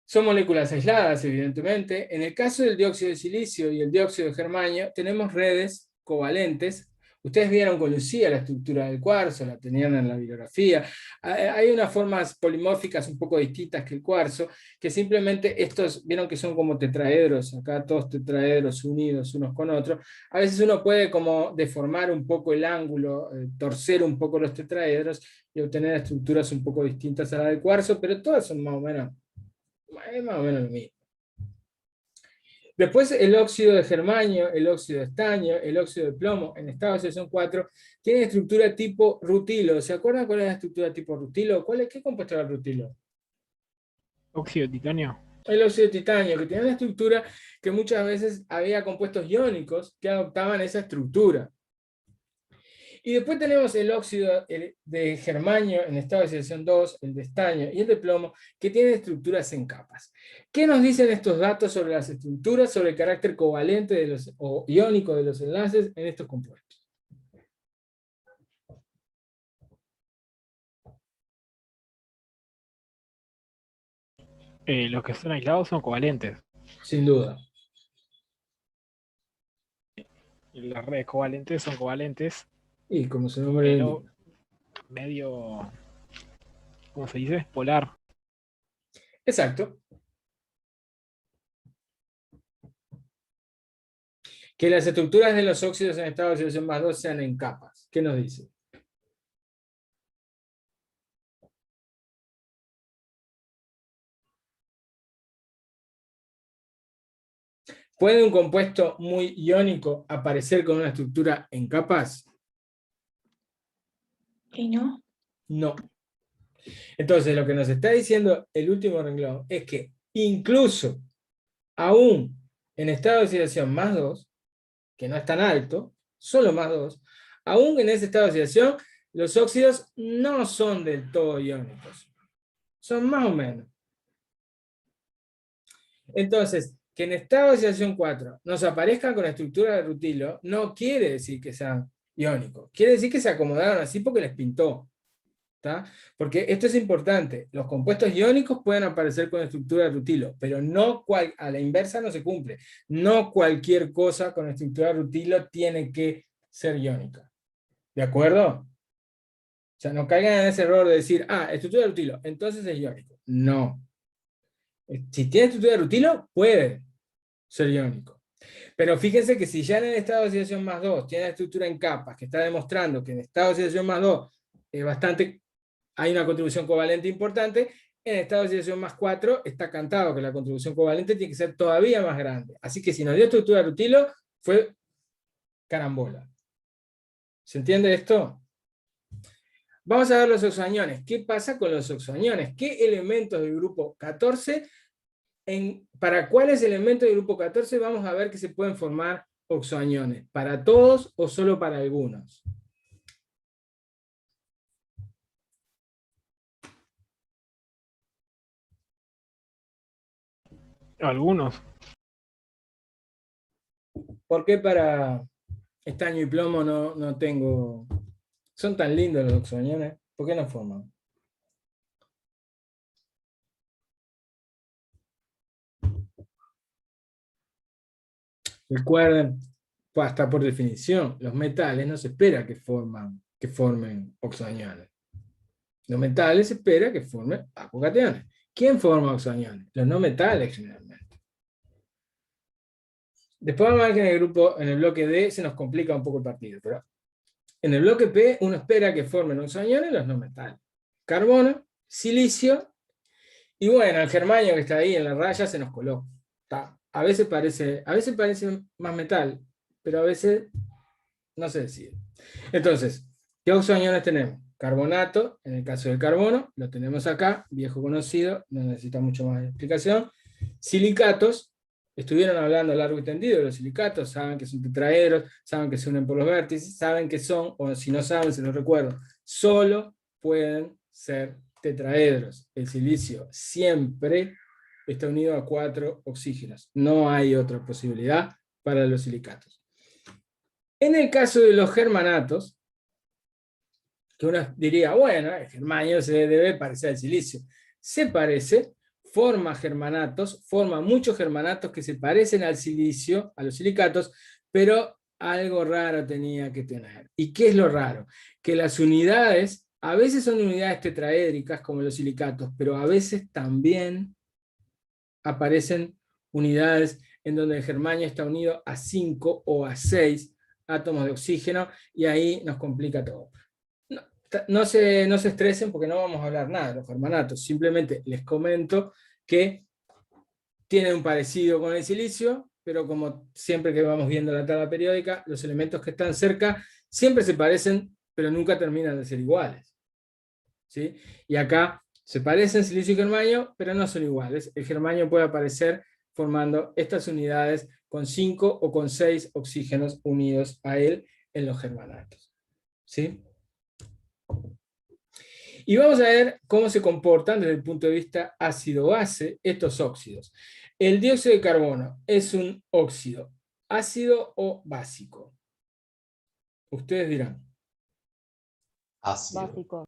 Son moléculas aisladas, evidentemente. En el caso del dióxido de silicio y el dióxido de germanio, tenemos redes covalentes. Ustedes vieron con Lucía la estructura del cuarzo, la tenían en la bibliografía. Hay unas formas polimórficas un poco distintas que el cuarzo, que simplemente estos, vieron que son como tetraedros, acá todos tetraedros unidos unos con otros. A veces uno puede como deformar un poco el ángulo, torcer un poco los tetraedros y obtener estructuras un poco distintas a la del cuarzo, pero todas son más o menos lo mismo. Después el óxido de germanio, el óxido de estaño, el óxido de plomo, en estado de oxidación 4, tiene estructura tipo rutilo. ¿Se acuerdan cuál es la estructura tipo rutilo? ¿Qué compuesto era el rutilo? Óxido de titanio. El óxido de titanio, que tiene una estructura que muchas veces había compuestos iónicos que adoptaban esa estructura. Y después tenemos el óxido de germanio en estado de oxidación 2, el de estaño y el de plomo, que tienen estructuras en capas. ¿Qué nos dicen estos datos sobre las estructuras, sobre el carácter covalente o iónico de los enlaces en estos compuestos? Los que son aislados son covalentes. Sin duda. Y las redes covalentes son covalentes. Y como su nombre indica. Medio, ¿cómo se dice? Polar. Exacto. Que las estructuras de los óxidos en estado de oxidación más 2 sean en capas. ¿Qué nos dice? ¿Puede un compuesto muy iónico aparecer con una estructura en capas? ¿Y no? No. Entonces, lo que nos está diciendo el último renglón es que incluso, aún en estado de oxidación más 2, que no es tan alto, solo más 2, aún en ese estado de oxidación, los óxidos no son del todo iónicos. Son más o menos. Entonces, que en estado de oxidación 4 nos aparezcan con estructura de rutilo, no quiere decir que sean iónicos. Quiere decir que se acomodaron así porque les pintó. ¿Tá? Porque esto es importante. Los compuestos iónicos pueden aparecer con estructura de rutilo, pero no a la inversa no se cumple. No cualquier cosa con estructura de rutilo tiene que ser iónica. ¿De acuerdo? O sea, no caigan en ese error de decir, estructura de rutilo, entonces es iónico. No. Si tiene estructura de rutilo, puede ser iónico. Pero fíjense que si ya en el estado de oxidación más 2 tiene la estructura en capas, que está demostrando que en el estado de oxidación más 2 hay una contribución covalente importante, en el estado de oxidación más 4 está cantado que la contribución covalente tiene que ser todavía más grande. Así que si nos dio estructura rutilo, fue carambola. ¿Se entiende esto? Vamos a ver los oxoaniones. ¿Qué pasa con los oxoaniones? ¿Qué elementos del grupo 14, para cuáles elementos del grupo 14 vamos a ver que se pueden formar oxoaniones? ¿Para todos o solo para algunos? Algunos. ¿Por qué para estaño y plomo no tengo? Son tan lindos los oxoaniones. ¿Por qué no forman? Recuerden, hasta por definición, los metales no se espera que formen oxoaniones. Los metales se espera que formen apocationes. ¿Quién forma oxoaniones? Los no metales generalmente. Después vamos a ver que en el bloque D se nos complica un poco el partido, pero en el bloque P uno espera que formen oxoaniones los no metales. Carbono, silicio, y bueno, el germanio que está ahí en la raya se nos coló. A veces parece más metal, pero a veces no se decide. Entonces, ¿qué oxoaniones tenemos? Carbonato, en el caso del carbono, lo tenemos acá, viejo conocido, no necesita mucho más explicación. Silicatos, estuvieron hablando largo y tendido de los silicatos, saben que son tetraedros, saben que se unen por los vértices, saben que son, o si no saben, se los recuerdo, solo pueden ser tetraedros. El silicio siempre está unido a 4 oxígenos. No hay otra posibilidad para los silicatos. En el caso de los germanatos, que uno diría, bueno, el germanio se debe parecer al silicio. Se parece, forma germanatos, forma muchos germanatos que se parecen al silicio, a los silicatos, pero algo raro tenía que tener. ¿Y qué es lo raro? Que las unidades, a veces son unidades tetraédricas como los silicatos, pero a veces también aparecen unidades en donde el germanio está unido a 5 o a 6 átomos de oxígeno, y ahí nos complica todo. No se estresen porque no vamos a hablar nada de los germanatos, simplemente les comento que tienen un parecido con el silicio, pero como siempre que vamos viendo la tabla periódica, los elementos que están cerca siempre se parecen, pero nunca terminan de ser iguales. ¿Sí? Y acá se parecen silicio y germanio, pero no son iguales. El germanio puede aparecer formando estas unidades con 5 o con 6 oxígenos unidos a él en los germanatos. ¿Sí? Y vamos a ver cómo se comportan desde el punto de vista ácido-base estos óxidos. El dióxido de carbono es un óxido ácido o básico. Ustedes dirán. Ácido. Básico.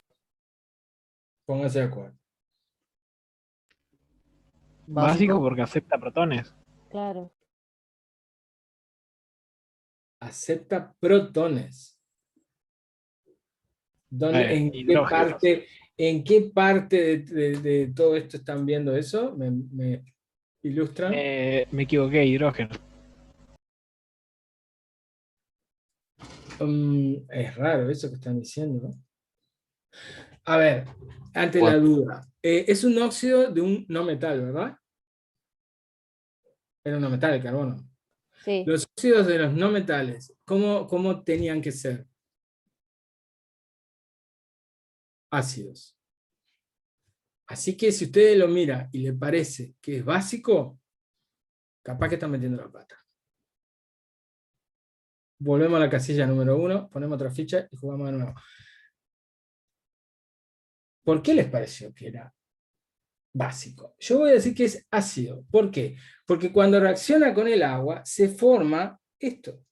Pónganse de acuerdo. Básico porque acepta protones. Claro. Acepta protones. ¿En qué parte de todo esto están viendo eso? ¿Me ilustran? Me equivoqué, hidrógeno. Es raro eso que están diciendo, ¿no? A ver, ante la duda. Es un óxido de un no metal, ¿verdad? Era un no metal, el carbono. Sí. Los óxidos de los no metales, ¿cómo tenían que ser? Ácidos. Así que si usted lo mira y le parece que es básico, capaz que está metiendo la pata. Volvemos a la casilla número 1, ponemos otra ficha y jugamos de nuevo. ¿Por qué les pareció que era básico? Yo voy a decir que es ácido. ¿Por qué? Porque cuando reacciona con el agua se forma esto.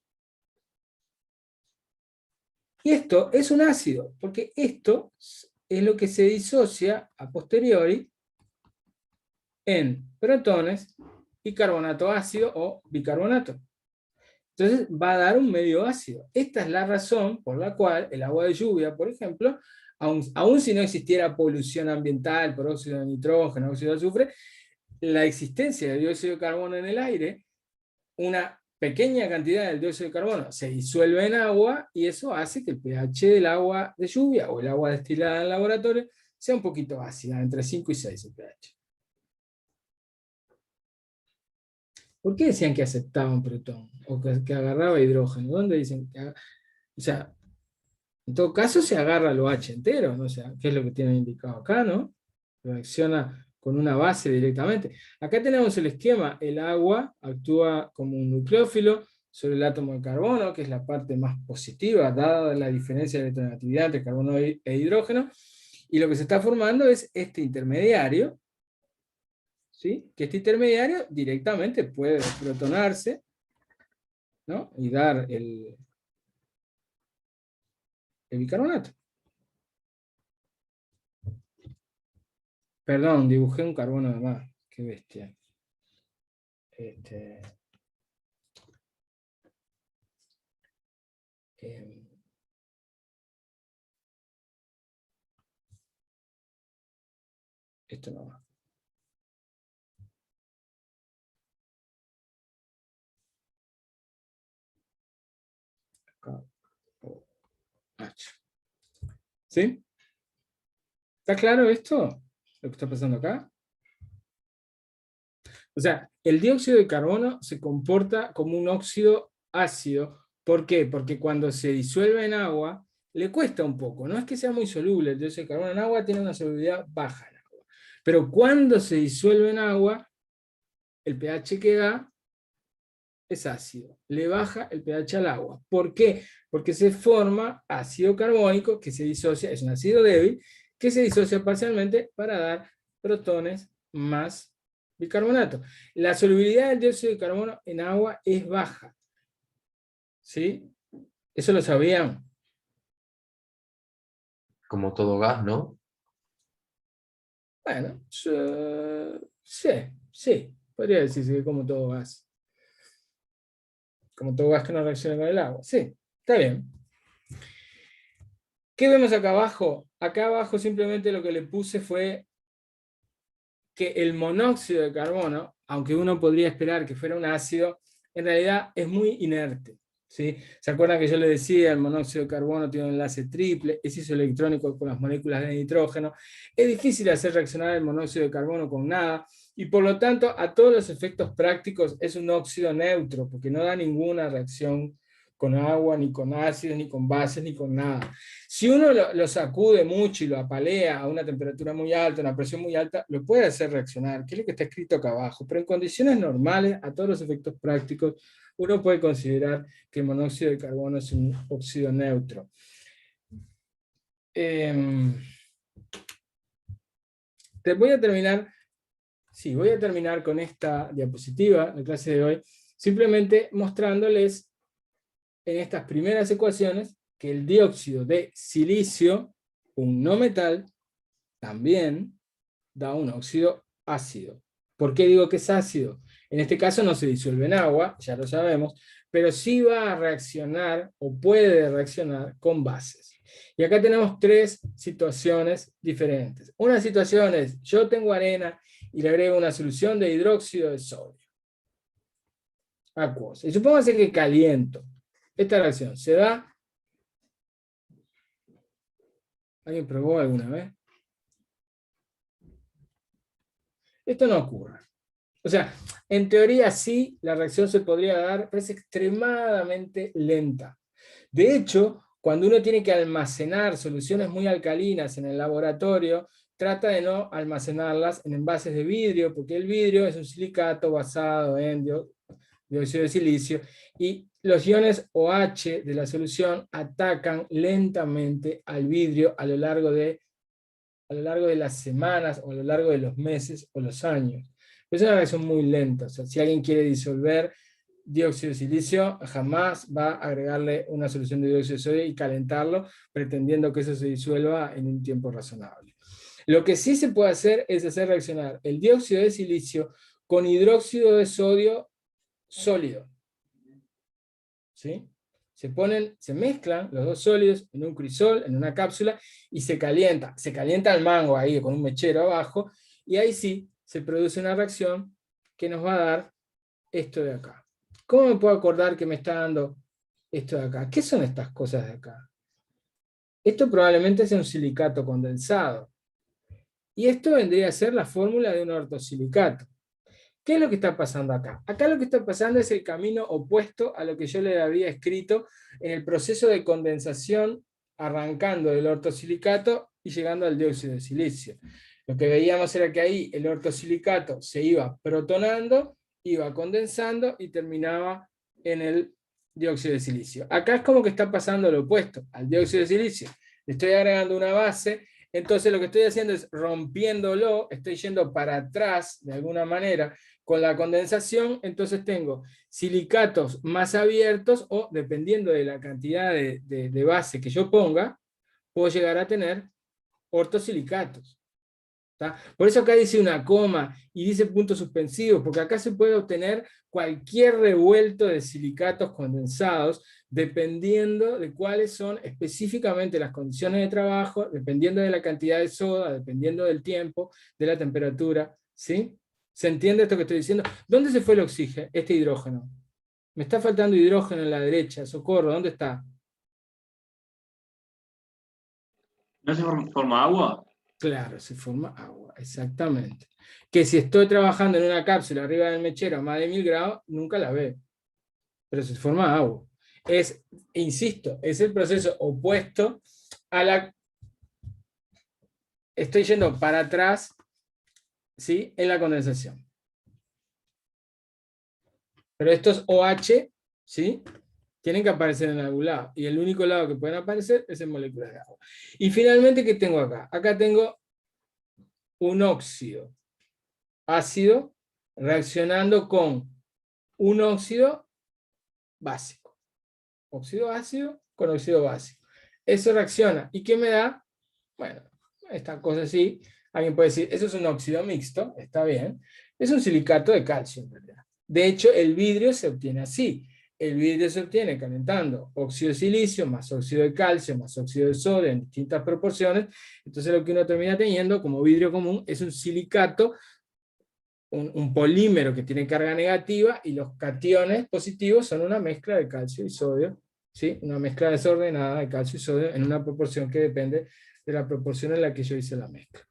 Y esto es un ácido, porque esto es lo que se disocia a posteriori en protones y carbonato ácido o bicarbonato. Entonces va a dar un medio ácido. Esta es la razón por la cual el agua de lluvia, por ejemplo, aun si no existiera polución ambiental por óxido de nitrógeno, óxido de azufre, la existencia de dióxido de carbono en el aire, una pequeña cantidad del dióxido de carbono se disuelve en agua y eso hace que el pH del agua de lluvia o el agua destilada en el laboratorio sea un poquito ácida, entre 5 y 6 el pH. ¿Por qué decían que aceptaba un protón? O que agarraba hidrógeno. ¿Dónde dicen que o sea, en todo caso se agarra el OH entero, ¿no? O sea, ¿qué es lo que tienen indicado acá, no? Reacciona con una base directamente. Acá tenemos el esquema, el agua actúa como un nucleófilo sobre el átomo de carbono, que es la parte más positiva, dada la diferencia de electronegatividad entre carbono e hidrógeno, y lo que se está formando es este intermediario, ¿sí? Que este intermediario directamente puede protonarse, ¿no? Y dar el bicarbonato. Perdón, dibujé un carbono de más. Qué bestia. Esto no va. Acá. H. ¿Sí? ¿Está claro esto? Lo que está pasando acá. O sea, el dióxido de carbono se comporta como un óxido ácido. ¿Por qué? Porque cuando se disuelve en agua, le cuesta un poco. No es que sea muy soluble, el dióxido de carbono en agua tiene una solubilidad baja en agua. Pero cuando se disuelve en agua, el pH que da es ácido. Le baja el pH al agua. ¿Por qué? Porque se forma ácido carbónico que se disocia, es un ácido débil, que se disocia parcialmente para dar protones más bicarbonato. La solubilidad del dióxido de carbono en agua es baja. ¿Sí? ¿Eso lo sabían? Como todo gas, ¿no? Bueno, sí. Podría decirse que como todo gas. Como todo gas que no reacciona con el agua. Sí, está bien. ¿Qué vemos acá abajo? Acá abajo simplemente lo que le puse fue que el monóxido de carbono, aunque uno podría esperar que fuera un ácido, en realidad es muy inerte. ¿Sí? ¿Se acuerdan que yo les decía, el monóxido de carbono tiene un enlace triple, es isoelectrónico con las moléculas de nitrógeno? Es difícil hacer reaccionar el monóxido de carbono con nada, y por lo tanto, a todos los efectos prácticos es un óxido neutro, porque no da ninguna reacción con agua, ni con ácidos, ni con bases, ni con nada. Si uno lo sacude mucho y lo apalea a una temperatura muy alta, una presión muy alta, lo puede hacer reaccionar, que es lo que está escrito acá abajo, pero en condiciones normales, a todos los efectos prácticos, uno puede considerar que el monóxido de carbono es un óxido neutro. Voy a terminar con esta diapositiva, la clase de hoy, simplemente mostrándoles en estas primeras ecuaciones que el dióxido de silicio, un no metal, también da un óxido ácido. ¿Por qué digo que es ácido? En este caso no se disuelve en agua, ya lo sabemos, pero sí va a reaccionar o puede reaccionar con bases. Y acá tenemos tres situaciones diferentes. Una situación es, yo tengo arena y le agrego una solución de hidróxido de sodio acuosa. Y supóngase que caliento. Esta reacción se da. ¿Alguien probó alguna vez? Esto no ocurre. O sea, en teoría sí, la reacción se podría dar, pero es extremadamente lenta. De hecho, cuando uno tiene que almacenar soluciones muy alcalinas en el laboratorio, trata de no almacenarlas en envases de vidrio, porque el vidrio es un silicato basado en dióxido de silicio, y los iones OH de la solución atacan lentamente al vidrio a lo largo de las semanas, o a lo largo de los meses o los años. Es una reacción muy lenta. O sea, si alguien quiere disolver dióxido de silicio, jamás va a agregarle una solución de dióxido de sodio y calentarlo, pretendiendo que eso se disuelva en un tiempo razonable. Lo que sí se puede hacer es hacer reaccionar el dióxido de silicio con hidróxido de sodio sólido. ¿Sí? Se mezclan los dos sólidos en un crisol, en una cápsula, y se calienta el mango ahí con un mechero abajo, y ahí sí se produce una reacción que nos va a dar esto de acá. ¿Cómo me puedo acordar que me está dando esto de acá? ¿Qué son estas cosas de acá? Esto probablemente sea un silicato condensado. Y esto vendría a ser la fórmula de un ortosilicato. ¿Qué es lo que está pasando acá? Acá lo que está pasando es el camino opuesto a lo que yo le había escrito en el proceso de condensación, arrancando del ortosilicato y llegando al dióxido de silicio. Lo que veíamos era que ahí el ortosilicato se iba protonando, iba condensando y terminaba en el dióxido de silicio. Acá es como que está pasando lo opuesto al dióxido de silicio. Le estoy agregando una base, entonces lo que estoy haciendo es rompiéndolo, estoy yendo para atrás de alguna manera con la condensación, entonces tengo silicatos más abiertos o, dependiendo de la cantidad de base que yo ponga, puedo llegar a tener ortosilicatos. ¿Tá? Por eso acá dice una coma y dice puntos suspensivos, porque acá se puede obtener cualquier revuelto de silicatos condensados, dependiendo de cuáles son específicamente las condiciones de trabajo, dependiendo de la cantidad de soda, dependiendo del tiempo, de la temperatura, ¿sí? ¿Se entiende esto que estoy diciendo? ¿Dónde se fue el oxígeno? Este hidrógeno. Me está faltando hidrógeno en la derecha, socorro, ¿dónde está? ¿No se forma agua? Claro, se forma agua, exactamente. Que si estoy trabajando en una cápsula arriba del mechero a más de 1000 grados, nunca la ve. Pero se forma agua. Es, insisto, es el proceso opuesto a la... Estoy yendo para atrás, ¿sí? En la condensación. Pero estos OH, ¿sí? Tienen que aparecer en algún lado. Y el único lado que pueden aparecer es en moléculas de agua. Y finalmente, ¿qué tengo acá? Acá tengo un óxido ácido reaccionando con un óxido básico. Óxido ácido con óxido básico. Eso reacciona. ¿Y qué me da? Bueno, esta cosa así. Alguien puede decir, eso es un óxido mixto. Está bien. Es un silicato de calcio, en realidad. De hecho, el vidrio se obtiene así. El vidrio se obtiene calentando óxido de silicio más óxido de calcio más óxido de sodio en distintas proporciones. Entonces lo que uno termina teniendo como vidrio común es un silicato, un polímero que tiene carga negativa, y los cationes positivos son una mezcla de calcio y sodio, ¿sí? Una mezcla desordenada de calcio y sodio en una proporción que depende de la proporción en la que yo hice la mezcla.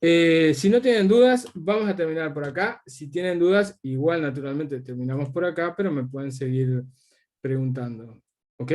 Si no tienen dudas, vamos a terminar por acá. Si tienen dudas, igual naturalmente terminamos por acá, pero me pueden seguir preguntando. ¿Ok?